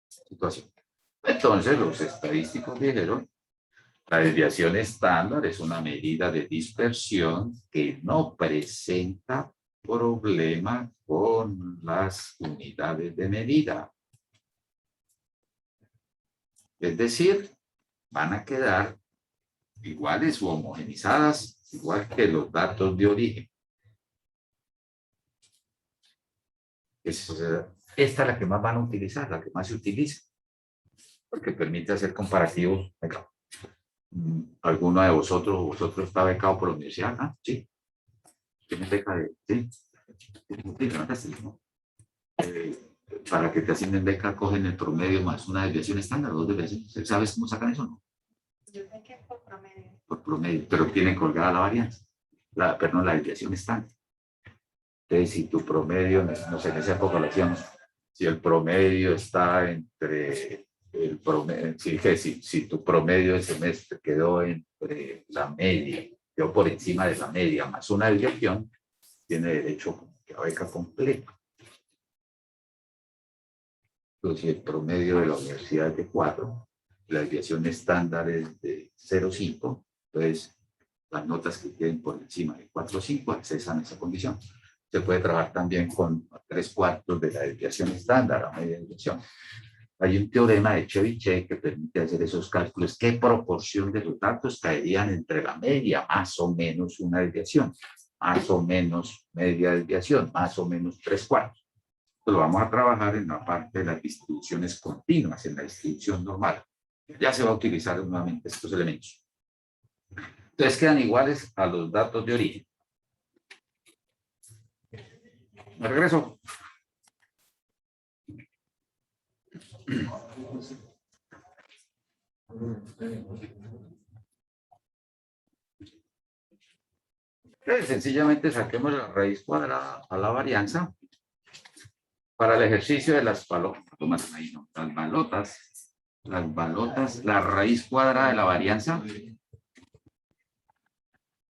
situación. Entonces los estadísticos dijeron, la desviación estándar es una medida de dispersión que no presenta problema con las unidades de medida. Es decir, van a quedar iguales o homogenizadas, igual que los datos de origen. Esta es la que más van a utilizar, la que más se utiliza, porque permite hacer comparativos. ¿Alguno de vosotros está becado por la universidad? ¿Ah? Sí. ¿Tienes beca de...? Sí. Para que te asignen beca, cogen el promedio más una desviación estándar, 2 desviaciones. ¿Sabes cómo sacan eso, no? Yo sé que es por promedio. Por promedio, pero tienen colgada la varianza. la desviación estándar. Entonces, si tu promedio, no sé, en esa época lo hacíamos, si el promedio está entre el promedio, si tu promedio de semestre quedó entre la media, quedó por encima de la media, más una desviación, tiene derecho a beca completa. Entonces, si el promedio de la universidad es de 4, la desviación estándar es de 0,5, entonces las notas que queden por encima de 4,5 accesan a esa condición. Se puede trabajar también con 3/4 de la desviación estándar a media desviación. Hay un teorema de Chebyshev que permite hacer esos cálculos. ¿Qué proporción de los datos caerían entre la media, más o menos una desviación, más o menos media desviación, más o menos 3/4? Lo vamos a trabajar en la parte de las distribuciones continuas, en la distribución normal. Ya se va a utilizar nuevamente estos elementos. Entonces quedan iguales a los datos de origen. Me regreso. Entonces, sencillamente saquemos la raíz cuadrada a la varianza para el ejercicio de las balotas, la raíz cuadrada de la varianza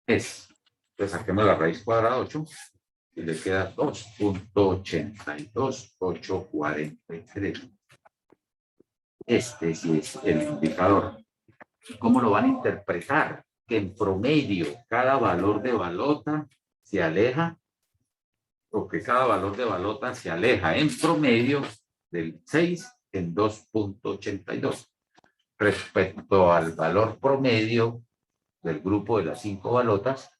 es, entonces saquemos la raíz cuadrada 8 y le queda 2.82843. Este sí es el indicador. ¿Cómo lo van a interpretar? Que en promedio cada valor de balota se aleja, o que cada valor de balota se aleja en promedio del 6 en 2.82 respecto al valor promedio del grupo de las 5 balotas.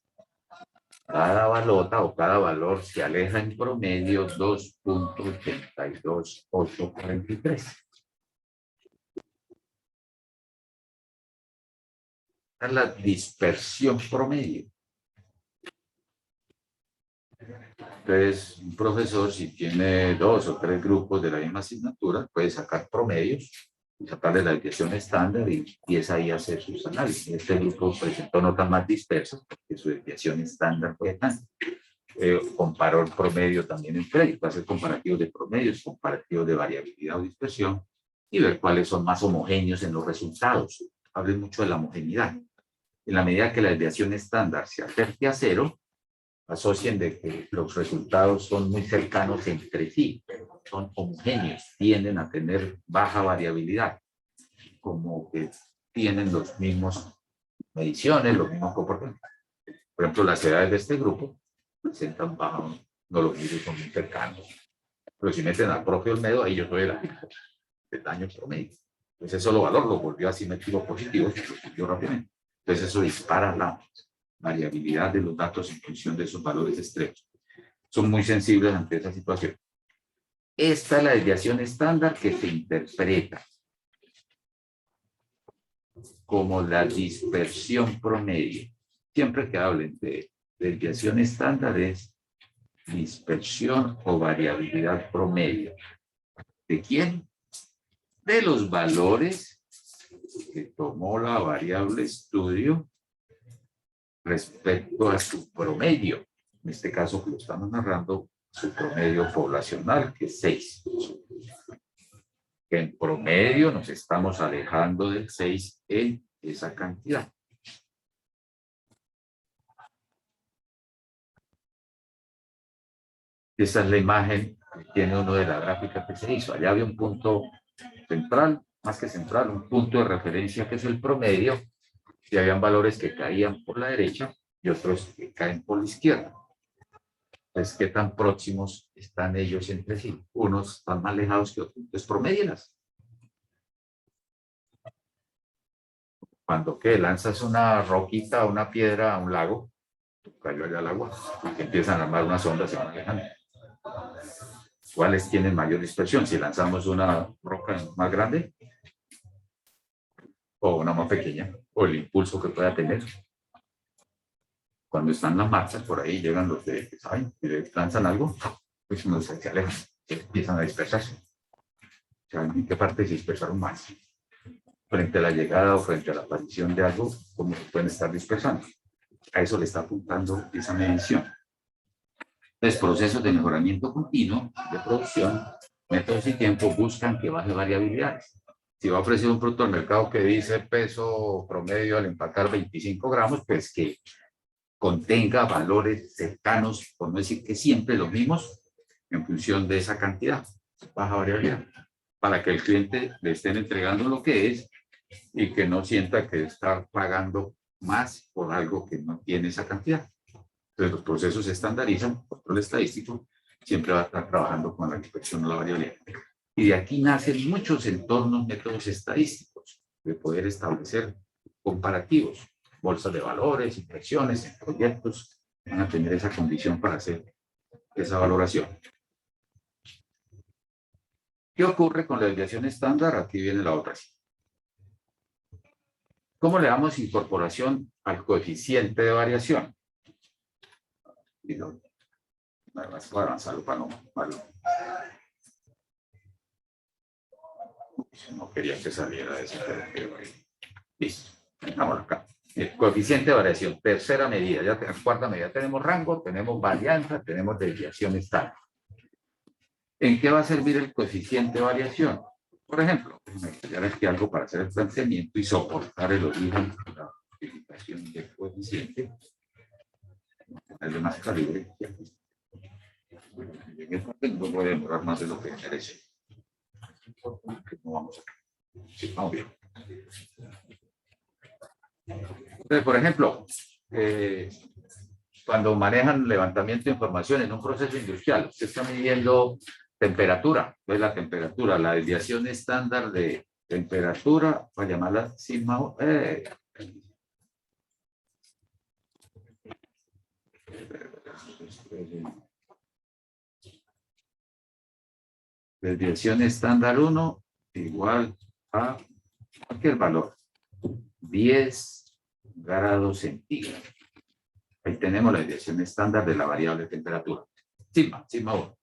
Cada balota o cada valor se aleja en promedio 2.82843. Es la dispersión promedio. Entonces, un profesor, si tiene 2 o 3 grupos de la misma asignatura, puede sacar promedios y sacarle la desviación estándar y empieza ahí a hacer sus análisis. Este grupo presentó notas más dispersas porque su desviación estándar fue tanta. Comparó el promedio también entre ellos, hacer comparativos de promedios, comparativos de variabilidad o dispersión y ver cuáles son más homogéneos en los resultados. Hablen mucho de la homogeneidad. En la medida que la desviación estándar se acerque a 0, asocien de que los resultados son muy cercanos entre sí, son homogéneos, tienden a tener baja variabilidad, como que tienen los mismos mediciones, los mismos comportamientos. Por ejemplo, las edades de este grupo presentan bajo, no los medios son muy cercanos, pero si meten al propio Olmedo, ahí yo soy el daño promedio. Entonces eso lo valor, lo volvió asimétrico positivo, lo volvió rápidamente. Entonces eso dispara la variabilidad de los datos en función de esos valores extremos. Son muy sensibles ante esa situación. Esta es la desviación estándar que se interpreta como la dispersión promedio. Siempre que hablen de desviación estándar es dispersión o variabilidad promedio. ¿De quién? De los valores que tomó la variable estudio respecto a su promedio. En este caso que lo estamos narrando, su promedio poblacional, que es 6. Que en promedio nos estamos alejando del 6 en esa cantidad. Esa es la imagen que tiene uno de la gráfica que se hizo. Allá había un punto central, más que central, un punto de referencia que es el promedio, y habían valores que caían por la derecha y otros que caen por la izquierda. Entonces, ¿qué tan próximos están ellos entre sí? Unos están más alejados que otros. Entonces, promedienlas. Cuando ¿qué? Lanzas una roquita, una piedra a un lago, cayó allá al agua, y empiezan a armar unas ondas, se van alejando. ¿Cuáles tienen mayor dispersión? Si lanzamos una roca más grande o una más pequeña, o el impulso que pueda tener. Cuando están las marchas, por ahí llegan los que saben, y le lanzan algo, pues no se alejan, empiezan a dispersarse. ¿Saben en qué parte se dispersaron más? Frente a la llegada o frente a la aparición de algo, como se pueden estar dispersando. A eso le está apuntando esa medición. Entonces, procesos de mejoramiento continuo de producción, métodos y tiempo buscan que baje variabilidades. Si va a ofrecer un producto al mercado que dice peso promedio al empacar 25 gramos, pues que contenga valores cercanos, por no decir que siempre los mismos, en función de esa cantidad, baja variabilidad, para que el cliente le estén entregando lo que es y que no sienta que está pagando más por algo que no tiene esa cantidad. Entonces los procesos se estandarizan, control estadístico, siempre va a estar trabajando con la inspección de la variabilidad. Y de aquí nacen muchos entornos, métodos estadísticos, de poder establecer comparativos, bolsas de valores, inspecciones, proyectos, van a tener esa condición para hacer esa valoración. ¿Qué ocurre con la desviación estándar? Aquí viene la otra. ¿Cómo le damos incorporación al coeficiente de variación? Y lo, más voy a avanzarlo para no quería que saliera de ese pero listo, vamos acá. El coeficiente de variación, tercera medida, ya cuarta medida, tenemos rango, tenemos varianza, tenemos desviación estándar. ¿En qué va a servir el coeficiente de variación? Por ejemplo, déjenme estudiar aquí algo para hacer el planteamiento y soportar el origen de la utilización del coeficiente. Ponerle más calibre. No voy a demorar más de lo que merece. No vamos a... Sí, vamos bien. Entonces, por ejemplo, cuando manejan levantamiento de información en un proceso industrial, se está midiendo temperatura, ¿ves la temperatura? La desviación estándar de temperatura, para llamarla sigma. Desviación estándar 1 igual a cualquier valor, 10 grados centígrados. Ahí tenemos la desviación estándar de la variable temperatura. Sigma 1.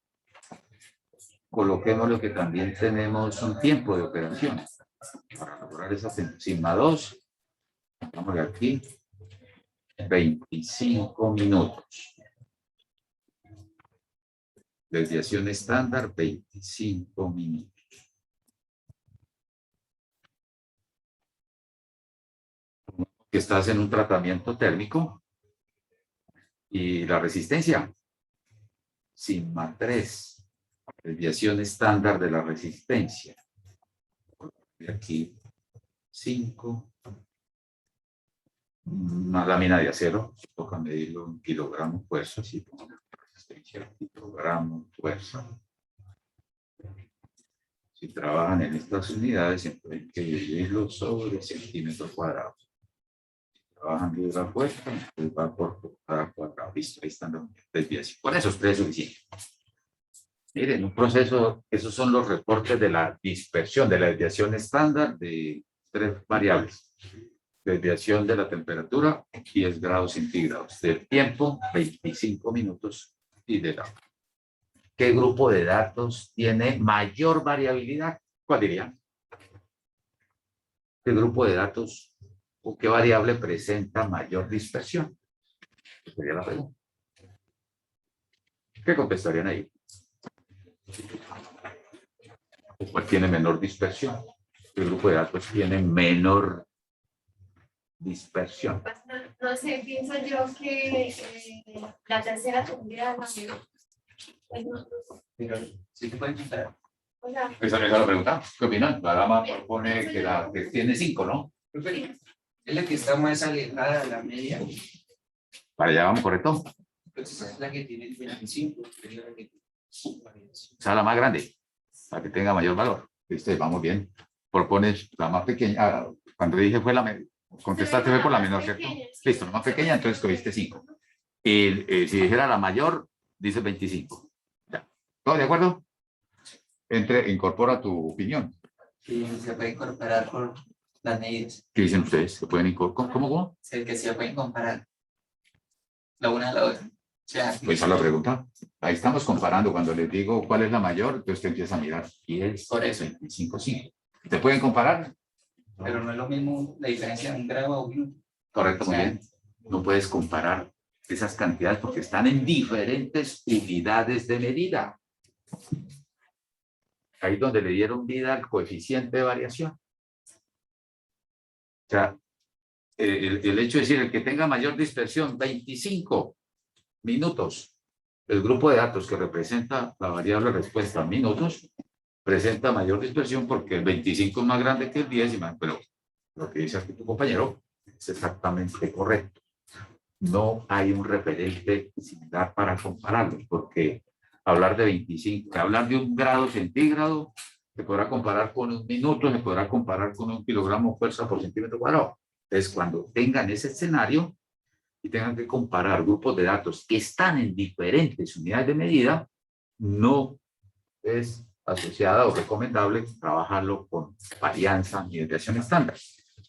Coloquémoslo que también tenemos un tiempo de operación para lograr esa sigma 2. Vamos de aquí, 25 minutos. Desviación estándar, 25 minutos. Que estás en un tratamiento térmico y la resistencia, sigma 3. Desviación estándar de la resistencia. De aquí, 5. Una lámina de acero, toca medirlo en kilogramos fuerza, si ponemos resistencia, kilogramos fuerza. Si trabajan en estas unidades, siempre hay que dividirlo sobre centímetros cuadrados. Si trabajan libra fuerza, entonces va por cada cuadrado. Listo, ahí están las desviaciones. Con esos tres es suficiente. Miren, un proceso, esos son los reportes de la dispersión, de la desviación estándar de 3 variables. Desviación de la temperatura, 10 grados centígrados. Del tiempo, 25 minutos. Y de la... ¿Qué grupo de datos tiene mayor variabilidad? ¿Cuál dirían? ¿Qué grupo de datos o qué variable presenta mayor dispersión? Esa sería la pregunta. ¿Qué contestarían ahí? ¿Cuál tiene menor dispersión? ¿Qué grupo de datos tiene menor dispersión? No sé, pienso yo que la tercera tendría la mayor. Pero sí que pueden comparar. O sea, Esa es la pregunta. ¿Qué opinan? La dama propone que la que tiene 5, ¿no? Es la que está más alejada de la media. Para allá vamos, correcto. Entonces es la que tiene 25. Es la que... O sea, la más grande, para que tenga mayor valor. Vamos bien. Propones la más pequeña. Cuando dije fue la menor, contestaste fue por la menor, ¿cierto? Listo, la más pequeña, entonces cogiste 5. Y si dijera la mayor, dice 25. Ya. ¿Todo de acuerdo? Incorpora tu opinión. Sí, se puede incorporar por las medidas. ¿Qué dicen ustedes? ¿Se pueden incorporar? ¿Cómo? Es que se pueden comparar la una a la otra. O sea, Pues esa es la pregunta. Ahí estamos comparando. Cuando les digo cuál es la mayor, entonces te empiezas a mirar. Y es Por eso. 25, 5. ¿Te pueden comparar? pero no es lo mismo la diferencia de un grado a un minuto. Correcto, muy bien. No puedes comparar esas cantidades porque están en diferentes unidades de medida. Ahí donde le dieron vida al coeficiente de variación. O sea, el hecho de decir, el que tenga mayor dispersión, 25 minutos. El grupo de datos que representa la variable respuesta en minutos, presenta mayor dispersión porque el 25 es más grande que el 10, y más, pero lo que dice aquí tu compañero es exactamente correcto. No hay un referente similar para compararlo, porque hablar de 25, hablar de 1 grado centígrado, se podrá comparar con 1 minuto, se podrá comparar con 1 kilogramo de fuerza por centímetro cuadrado. Entonces, cuando tengan ese escenario y tengan que comparar grupos de datos que están en diferentes unidades de medida, no es asociada o recomendable trabajarlo con varianza ni desviación estándar.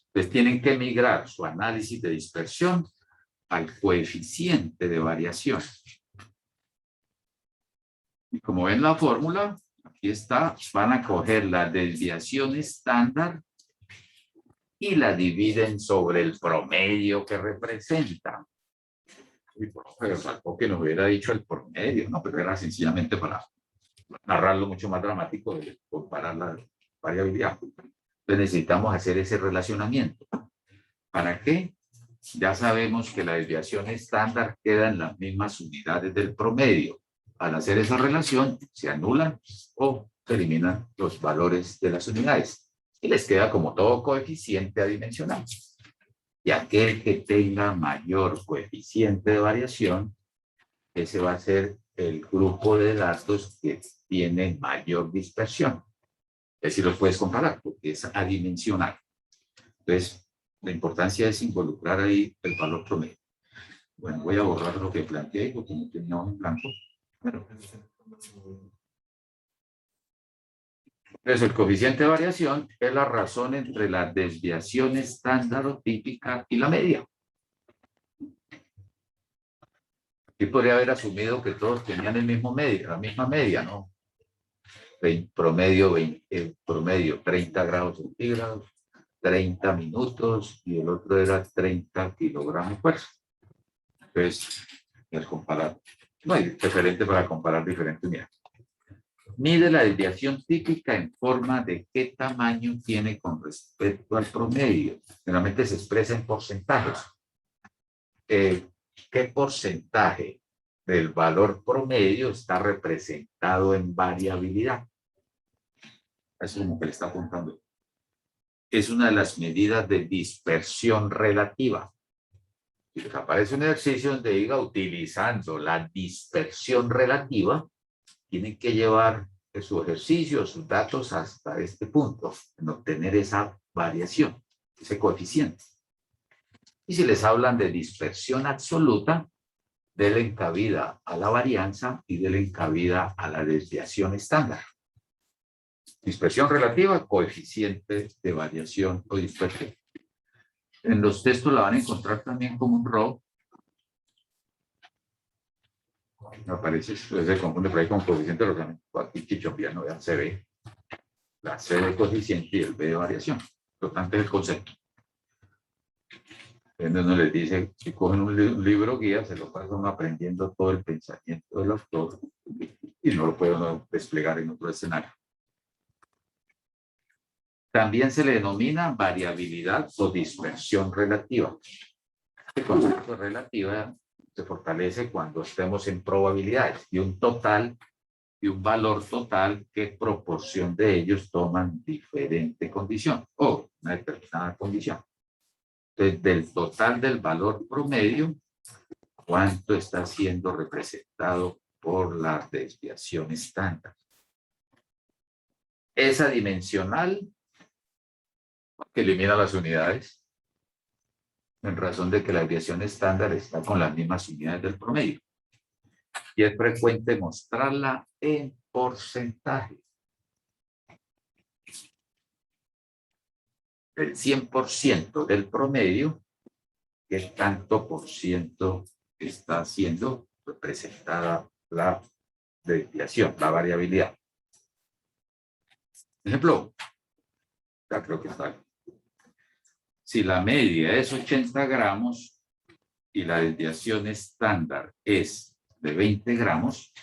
Entonces, tienen que migrar su análisis de dispersión al coeficiente de variación. Y como ven la fórmula, aquí está, van a coger la desviación estándar y la dividen sobre el promedio que representa. Y profe, faltó que nos hubiera dicho el promedio, no, pero era sencillamente para narrarlo mucho más dramático de comparar la variabilidad. Entonces necesitamos hacer ese relacionamiento. ¿Para qué? Ya sabemos que la desviación estándar queda en las mismas unidades del promedio. Al hacer esa relación, se anulan o se eliminan los valores de las unidades. Y les queda como todo coeficiente adimensional. Y aquel que tenga mayor coeficiente de variación, ese va a ser el grupo de datos que tiene mayor dispersión. Es decir, los puedes comparar porque es adimensional. Entonces, la importancia es involucrar ahí el valor promedio. Bueno, voy a borrar lo que planteé porque no tenía hoja en blanco. Bueno. Entonces, el coeficiente de variación es la razón entre la desviación estándar o típica y la media. Aquí podría haber asumido que todos tenían el mismo medio, la misma media, ¿no? Promedio 30 grados centígrados, 30 minutos, y el otro era 30 kilogramos de fuerza. Entonces, es comparar. No hay referente para comparar diferentes unidades. Mide la desviación típica en forma de qué tamaño tiene con respecto al promedio. Generalmente se expresa en porcentajes. ¿Qué porcentaje del valor promedio está representado en variabilidad? Eso es como que le está apuntando. Es una de las medidas de dispersión relativa. Si les aparece un ejercicio donde diga utilizando la dispersión relativa, tienen que llevar su ejercicio, sus datos hasta este punto, en obtener esa variación, ese coeficiente. Y si les hablan de dispersión absoluta, denle cabida a la varianza y denle cabida a la desviación estándar. Dispersión relativa, coeficiente de variación o dispersión. En los textos la van a encontrar también como un RO. Me parece, se confunde por ahí con coeficiente de rozamiento. Aquí chichompiano, vean, se ve la C de coeficiente y el B de variación. Importante es el concepto. Entonces uno les dice, si cogen un libro guía, se lo pasan aprendiendo todo el pensamiento del autor y no lo pueden desplegar en otro escenario. También se le denomina variabilidad o dispersión relativa. Este concepto de relativa se fortalece cuando estemos en probabilidades y un total y un valor total, qué proporción de ellos toman diferente condición o una determinada condición. Entonces, del total del valor promedio, ¿cuánto está siendo representado por la desviación estándar? Es adimensional, que elimina las unidades, en razón de que la desviación estándar está con las mismas unidades del promedio. Y es frecuente mostrarla en porcentaje. El 100% del promedio, ¿qué tanto por ciento está siendo representada la desviación, la variabilidad? Ejemplo, ya creo que está. Si la media es 80 gramos y la desviación estándar es de 20 gramos,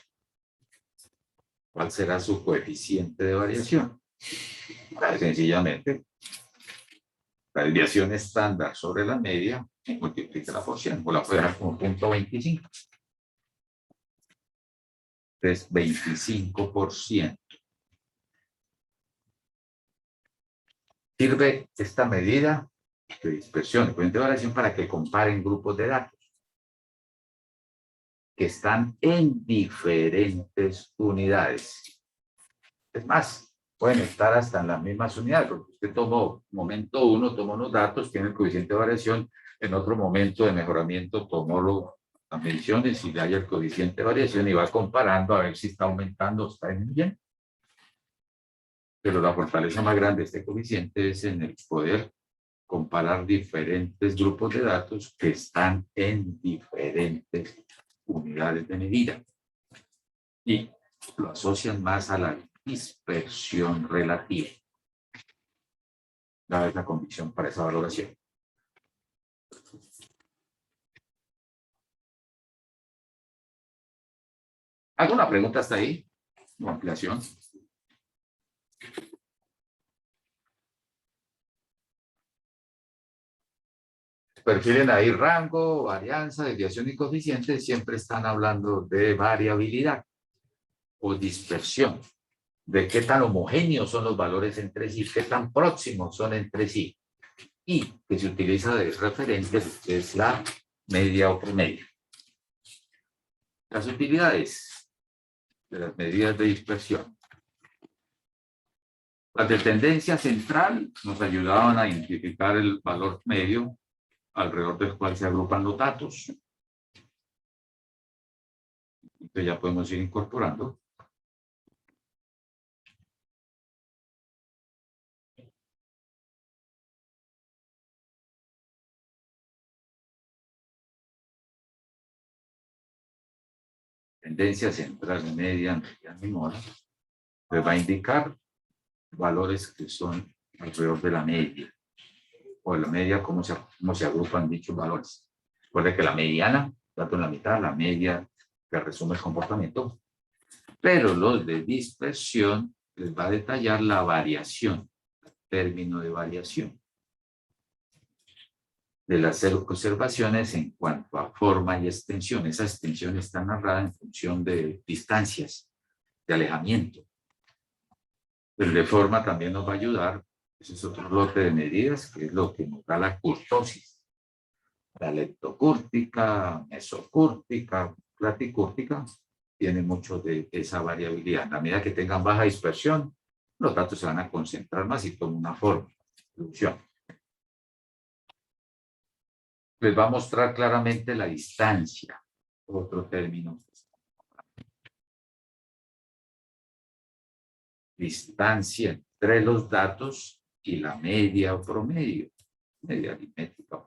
¿cuál será su coeficiente de variación? Sencillamente, la desviación estándar sobre la media multiplica por 100, o la puede dar como 0.25. Es 25%. Sirve esta medida de dispersión, de coeficiente de variación, para que comparen grupos de datos que están en diferentes unidades. Es más, pueden estar hasta en las mismas unidades, porque usted tomó momento 1, tomó unos datos, tiene el coeficiente de variación, en otro momento de mejoramiento tomó las mediciones y le haya el coeficiente de variación y va comparando a ver si está aumentando o está disminuyendo. Pero la fortaleza más grande de este coeficiente es en el poder comparar diferentes grupos de datos que están en diferentes unidades de medida. Y lo asocian más a la dispersión relativa. Dada la convicción para esa valoración. ¿Alguna pregunta hasta ahí? ¿O ampliación? Perfilen ahí rango, varianza, desviación y coeficiente, siempre están hablando de variabilidad o dispersión, de qué tan homogéneos son los valores entre sí, qué tan próximos son entre sí, y que se utiliza de referente es la media o promedio. Las utilidades de las medidas de dispersión. Las de tendencia central nos ayudaban a identificar el valor medio alrededor del cual se agrupan los datos. Entonces ya podemos ir incorporando. Tendencia central, media, menor. Les va a indicar valores que son alrededor de la media. O de la media, cómo se agrupan dichos valores. Recuerde que la mediana, dato en la mitad, la media que resume el comportamiento. Pero los de dispersión les va a detallar la variación, el término de variación de las observaciones en cuanto a forma y extensión. Esa extensión está narrada en función de distancias, de alejamiento. El de forma también nos va a ayudar. Ese es otro lote de medidas, que es lo que nos da la curtosis. La leptocúrtica, mesocúrtica, platicúrtica, tiene mucho de esa variabilidad. A medida que tengan baja dispersión, los datos se van a concentrar más y toman una forma de distribución. Les va a mostrar claramente la distancia, otro término. Distancia entre los datos y la media o promedio, media aritmética.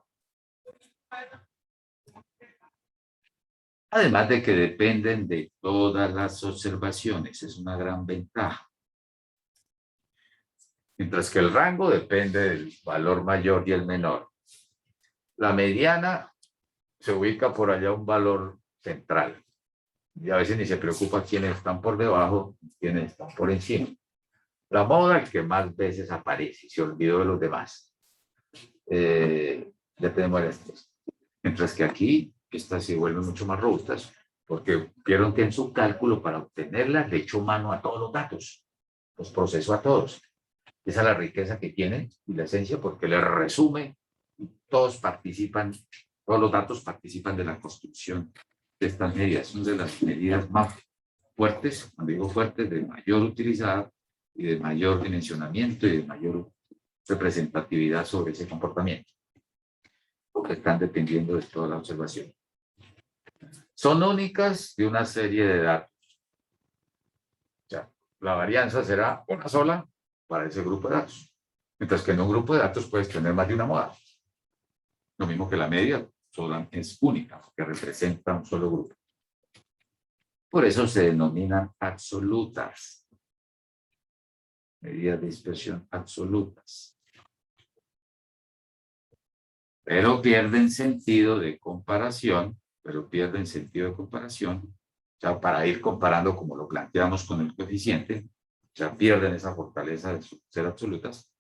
Además de que dependen de todas las observaciones, es una gran ventaja. Mientras que el rango depende del valor mayor y el menor. La mediana se ubica por allá un valor central. Y a veces ni se preocupa quiénes están por debajo, quiénes están por encima. La moda, el que más veces aparece, se olvidó de los demás. Ya tenemos estos. Mientras que aquí, estas se vuelven mucho más robustas, porque vieron que en su cálculo, para obtenerlas, le echó mano a todos los datos, los procesó a todos. Esa es la riqueza que tiene y la esencia, porque le resume, todos participan, todos los datos participan de la construcción de estas medidas. Son de las medidas más fuertes, cuando digo fuertes, de mayor utilidad y de mayor dimensionamiento y de mayor representatividad sobre ese comportamiento, porque están dependiendo de toda la observación. Son únicas de una serie de datos. O sea, la varianza será una sola para ese grupo de datos, mientras que en un grupo de datos puedes tener más de una moda. Lo mismo que la media sola es única, porque representa un solo grupo. Por eso se denominan absolutas. Medidas de dispersión absolutas. pero pierden sentido de comparación, o sea, para ir comparando como lo planteamos con el coeficiente, ya pierden esa fortaleza de ser absolutas,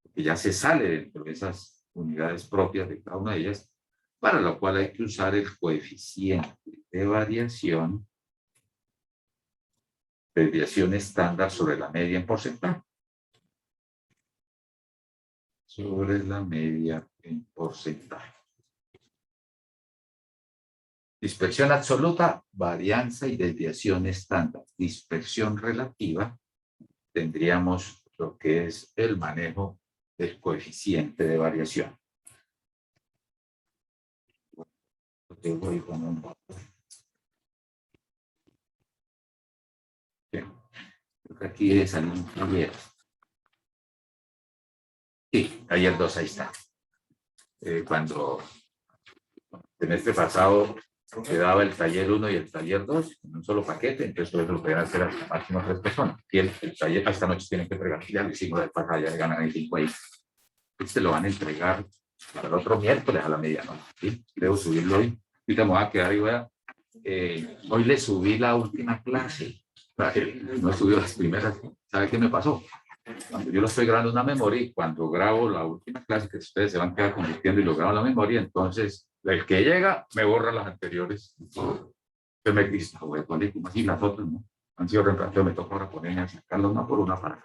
porque ya se sale dentro de esas unidades propias de cada una de ellas, para lo cual hay que usar el coeficiente de variación, desviación estándar sobre la media en porcentaje. Sobre la media en porcentaje. Dispersión absoluta, varianza y desviación estándar. Dispersión relativa, tendríamos lo que es el manejo del coeficiente de variación. Bien. Creo que aquí debe salir un taller. Sí, taller 2, ahí está. Cuando en este pasado quedaba el taller 1 y el taller 2 en un solo paquete, entonces todo eso lo podían hacer hasta máximo 3 personas. Y el taller esta noche tienen que entregar, ya lo hicimos de pasada, ya le ganan el 5 ahí. Este lo van a entregar para el otro miércoles a la medianoche. ¿Sí? Debo subirlo hoy. Ahorita me voy a quedar y voy a... hoy le subí la última clase. No he subido las primeras. ¿Sabe qué me pasó? Cuando yo lo estoy grabando una memoria y cuando grabo la última clase que ustedes se van a quedar convirtiendo y lo grabo en la memoria, entonces el que llega me borra las anteriores. Yo me dice, voy a poner como así las otras, ¿no? Han sido reemplazadas, me toca ahora ponerme a sacarlas una por una para.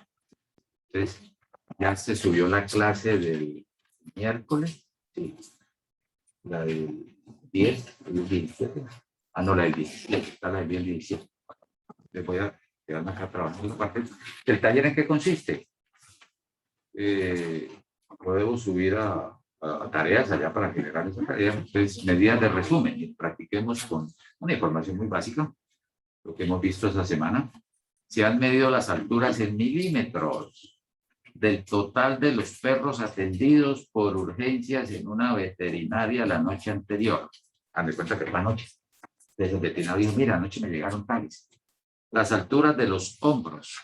Entonces, ya se subió la clase del miércoles, sí. La del 10, el 17. Ah, no, la del 17, está la del 17. Les voy a quedarme acá trabajando. ¿El taller en qué consiste? Podemos subir a tareas allá para generar esa tarea. Entonces, medidas de resumen y practiquemos con una información muy básica, lo que hemos visto esta semana. Se han medido las alturas en milímetros del total de los perros atendidos por urgencias en una veterinaria la noche anterior. Haz de cuenta que fue anoche. Desde el veterinario, mira, anoche me llegaron tales. Las alturas de los hombros,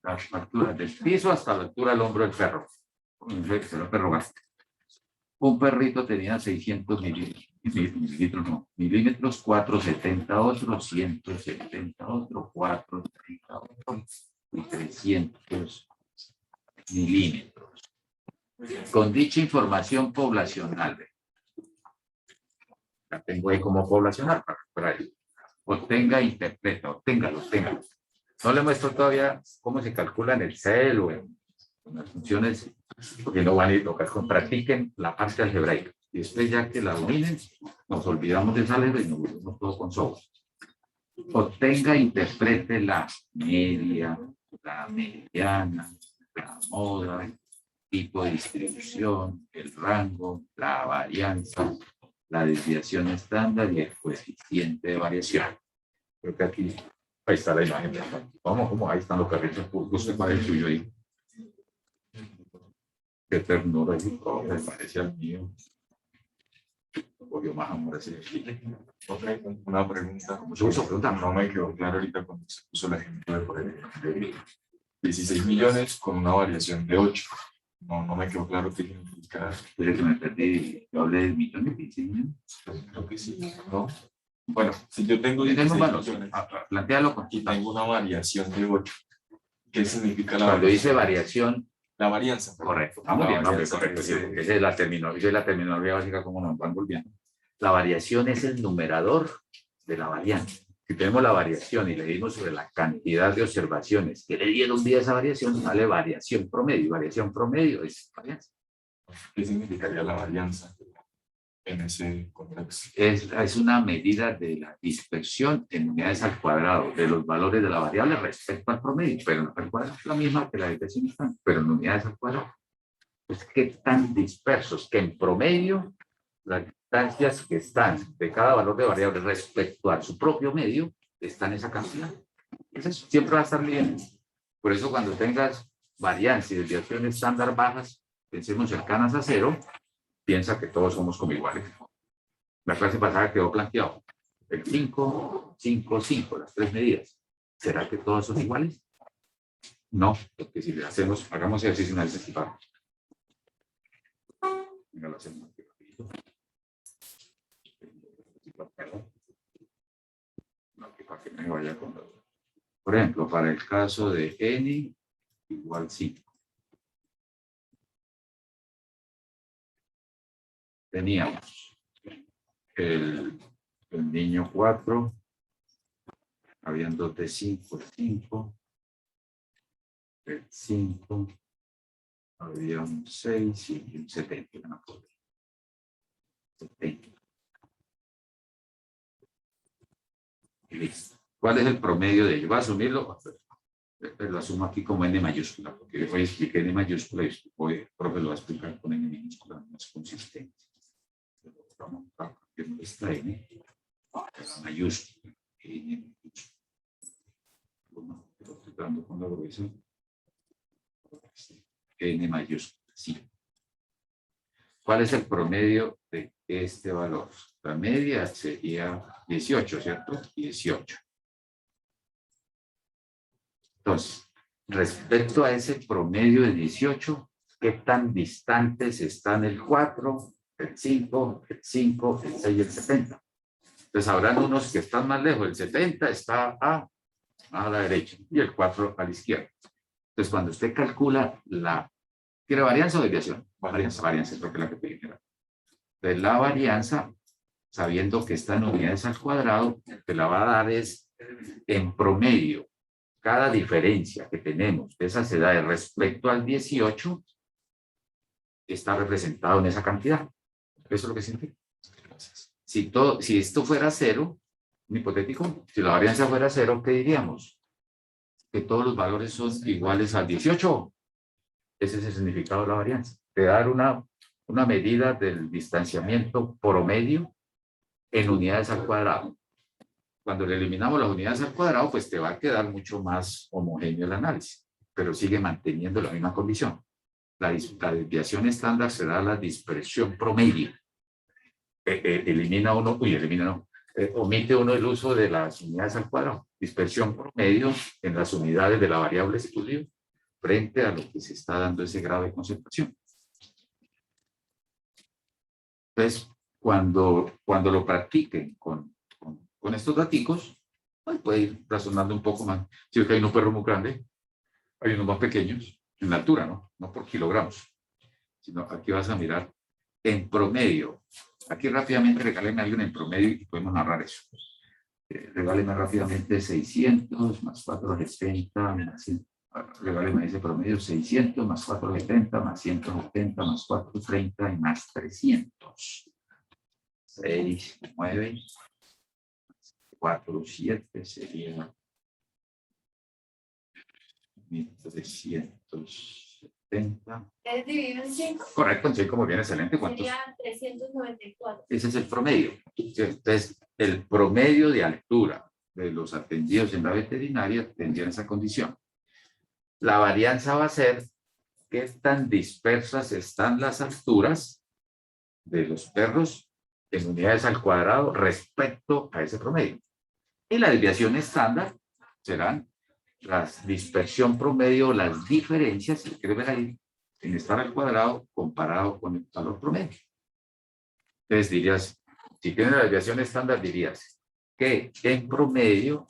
las alturas del piso hasta la altura del hombro del perro. El perro gaste. Un perrito tenía 600 milímetros, 470 otro, 170 otro, 430 otro y 300 milímetros. Con dicha información poblacional, la tengo ahí como poblacional para recuperar eso. Obtenga, interpreta, obténgalo. No le muestro todavía cómo se calcula en Excel o en las funciones, porque no van a ir a tocar, practiquen la parte algebraica. Y después, ya que la dominen, nos olvidamos de esa álgebra y nos volvemos todo con software. Obtenga, interprete la media, la mediana, la moda, tipo de distribución, el rango, la varianza, la desviación estándar y el coeficiente de variación. Creo que aquí, ahí está la imagen. ¿Cómo? Ahí están los carritos. Usted para el suyo ahí. Qué ternura, me parece al mío. Cogió más amor ese. Una pregunta. Mucho gusto, pregunta. No me quedó claro ahorita cuando se puso el ejemplo de por ejemplo, 16 millones con una variación de 8. No me quedó claro qué significa. Pero que me perdí, yo hablé de millones, Creo que sí, ¿no? Bueno, si yo tengo 16 millones plantéalo con y tengo una variación de 8, ¿qué significa la cuando variación? dice variación. La varianza. Correcto, muy bien, correcto. Sí, esa es la terminología básica como nos van volviendo. La variación es el numerador de la varianza. Si tenemos la variación y le dimos sobre la cantidad de observaciones que le dieron un día a esa variación, sale variación promedio. Variación promedio es varianza. ¿Qué significaría la varianza en ese contexto? Es una medida de la dispersión en unidades al cuadrado de los valores de la variable respecto al promedio, pero no al cuadrado es la misma que la dispersión estándar, pero en unidades al cuadrado. Pues qué tan dispersos, que en promedio las distancias que están de cada valor de variable respecto a su propio medio están en esa cantidad. Entonces siempre va a estar bien. Por eso cuando tengas varianza y desviación estándar bajas, pensemos cercanas a 0, piensa que todos somos como iguales. La clase pasada quedó planteado. El 5, 5, 5, las 3 medidas. ¿Será que todos son iguales? No, porque si le hacemos, hagamos ejercicio en el anticipado. Venga, lo hacemos aquí. Para que me vaya con los... Por ejemplo, para el caso de n igual 5. Teníamos el niño 4, habían dos de 5, 5, el 5, había un 6 y un 70. No, 70. Y listo. ¿Cuál es el promedio de ello? Va a asumirlo, lo asumo aquí como n mayúscula, porque hoy expliqué n mayúscula y hoy el profe lo va a explicar con n minúscula, no es consistente. Vamos a cambiar esta n a mayúscula. N mayúscula. Bueno, lo estoy dando con la gruesa. N mayúscula, sí. ¿Cuál es el promedio de este valor? La media sería 18, ¿cierto? 18. Entonces, respecto a ese promedio de 18, ¿qué tan distantes están el 4, el 5, el 5, el 6 y el 70? Entonces, habrán unos que están más lejos. El 70 está a la derecha y el 4 a la izquierda. Entonces, cuando usted calcula la... ¿Quiere varianza o desviación? Varianza es lo que la que pedí. Entonces, la varianza, sabiendo que está en unidades al cuadrado, te la va a dar es en promedio. Cada diferencia que tenemos de esas edades respecto al 18 está representado en esa cantidad. Eso es lo que significa. Si esto fuera 0, un hipotético, si la varianza fuera 0, ¿qué diríamos? Que todos los valores son iguales al 18. Ese es el significado de la varianza. De dar una medida del distanciamiento promedio en unidades al cuadrado. Cuando le eliminamos las unidades al cuadrado, pues te va a quedar mucho más homogéneo el análisis, pero sigue manteniendo la misma condición. La desviación estándar será la dispersión promedio. Omite uno el uso de las unidades al cuadrado. Dispersión promedio en las unidades de la variable estudio frente a lo que se está dando ese grado de concentración. Entonces, cuando lo practiquen con estos daticos, pues puede ir razonando un poco más. Si es que hay unos perros muy grandes, hay unos más pequeños, en la altura, no por kilogramos, sino aquí vas a mirar en promedio. Aquí rápidamente regáleme a alguien en promedio y podemos narrar eso. Regáleme rápidamente 600 más 470 más 100. Regáleme ese promedio 600 más 470 más 170 más 430 y más 300. 6, 9, 4, 7 sería 1370. Es dividido en 5. Correcto, sí, como bien, excelente. ¿Cuántos? Sería 394. Ese es el promedio. Entonces, el promedio de altura de los atendidos en la veterinaria tendría esa condición. La varianza va a ser qué tan dispersas están las alturas de los perros en unidades al cuadrado respecto a ese promedio. Y la desviación estándar serán la dispersión promedio, las diferencias, si quieres ver ahí, en estar al cuadrado comparado con el valor promedio. Entonces dirías, si tienes la desviación estándar, dirías que en promedio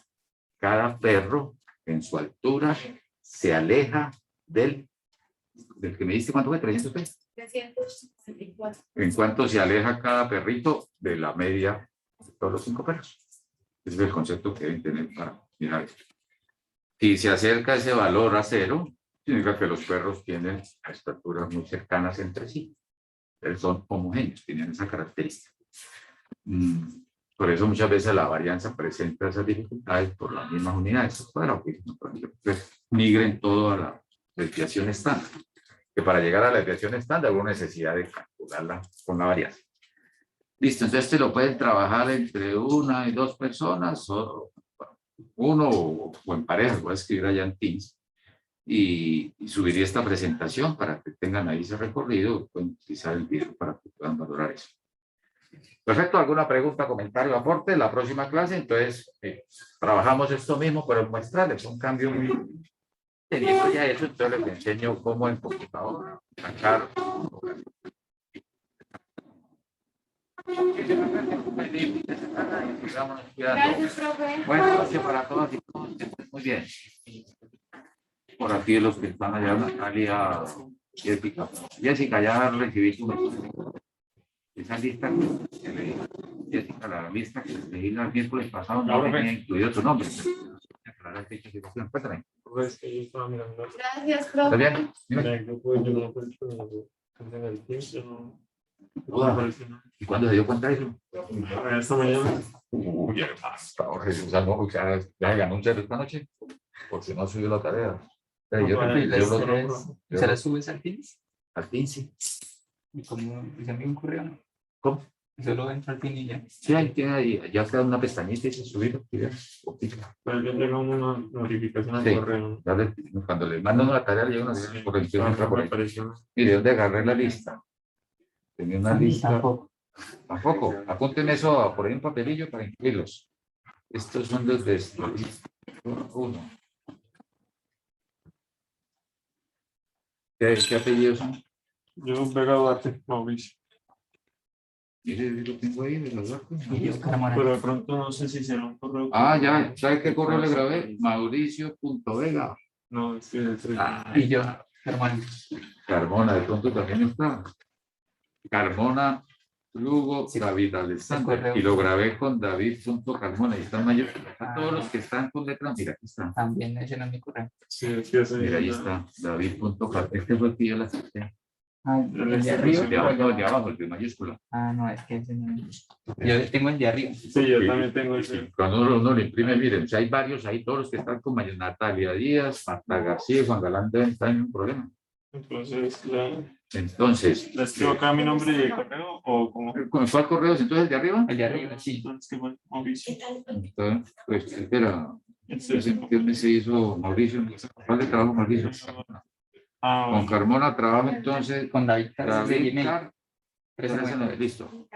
cada perro en su altura se aleja del que me diste, ¿cuánto fue? 300. 364. En cuanto se aleja cada perrito de la media de todos los 5 perros. Ese es el concepto que deben tener para mirar esto. Si se acerca ese valor a 0, significa que los perros tienen estaturas muy cercanas entre sí. Son homogéneos, tienen esa característica. Por eso muchas veces la varianza presenta esas dificultades por las mismas unidades. Para que migren todo a la desviación estándar. Que para llegar a la desviación estándar hubo necesidad de calcularla con la varianza. Listo, entonces te lo pueden trabajar entre 1 y 2 personas, o uno o en pareja, voy a escribir allá en Teams, y subiría esta presentación para que tengan ahí ese recorrido, pueden utilizar el video para que puedan valorar eso. Perfecto, ¿alguna pregunta, comentario, aporte? La próxima clase, entonces, trabajamos esto mismo, pero en muestrales, un cambio muy... Teniendo ya eso, entonces les enseño cómo en computadora sacar Gracias, profe. Buenas noches para todas y todos. Muy bien. Por aquí los que están allá, Natalia, Jessica. Jessica, ya recibí tu esa lista que le Jessica, la lista que les leí el miércoles pasado, no tenía incluido tu nombre. Aclarar fecha y ejecución. Cuéntame. Pues que yo estaba mirando. Gracias, ¿Está profe. bien? Dime. Yo no lo puedo en el Teams, yo no. ¿Y cuándo se dio cuenta de eso? Esta mañana. Uy, hasta ahora, o sea, no, o sea, ya ganó un cero esta noche, porque no subió la tarea. Yo ¿Se la subes al Teams? al 15. Y como les envío un correo, ¿no? ¿Cómo? Solo entra al PIN y ya. Sí, ahí tiene ahí, ya queda una pestañita y se subir. Pero yo tengo una notificación al Sí. correo. Cuando le mandan una tarea, le llega una Sí. por el entra por Me ahí. apareció. Mire, ¿dónde agarré la lista? Tenía una lista. Tampoco. Tampoco. Apunten eso por ahí en papelillo para incluirlos. Estos son los de uno. ¿Qué apellidos son? Yo Vega Duarte, Mauricio. Mire, lo tengo ahí de los datos. Y yo, Carmona. Pero de pronto no sé si será un correo. Ah, ya, ¿sabe qué correo le grabé? Mauricio.vega. No, es que Y yo, Carmona. Carmona, de pronto también está. Carmona, Lugo, David Alexander. Y lo grabé con David.carmona. Y están mayúsculas. Todos los que están con letras, mira, aquí están. También ese no es mi correo. sí, es que Mira, ahí está. David.carmona. Este fue el que yo la acepté. Ah, el de arriba. El de abajo, el de abajo, el de mayúscula. Ah, no, es que ese no es. Yo tengo el de arriba. Sí, yo también tengo ese. Cuando uno le imprime, miren, si hay varios ahí, todos los que están con Natalia Díaz, Marta García y Juan Galán deben estar en un problema. Entonces, Entonces, ¿la escribo acá mi nombre y el correo o cómo? ¿cuál correo es entonces el de arriba? El de arriba, sí. Entonces, ¿qué fue? Mauricio. Entonces, pues, espera, Este, ¿qué se hizo Mauricio? ¿Cuál de trabajo Mauricio? Con Carmona trabajo entonces, Con David Carlos de David Gmail. Car, listo.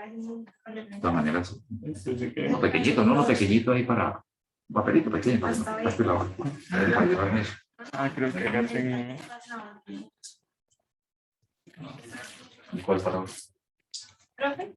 De todas maneras, este sí que- uno pequeñito, no uno pequeñito ahí para un papelito pequeño para que no la eso. Ah, creo que acá tengo. ¿Y cuál para vos? Profe.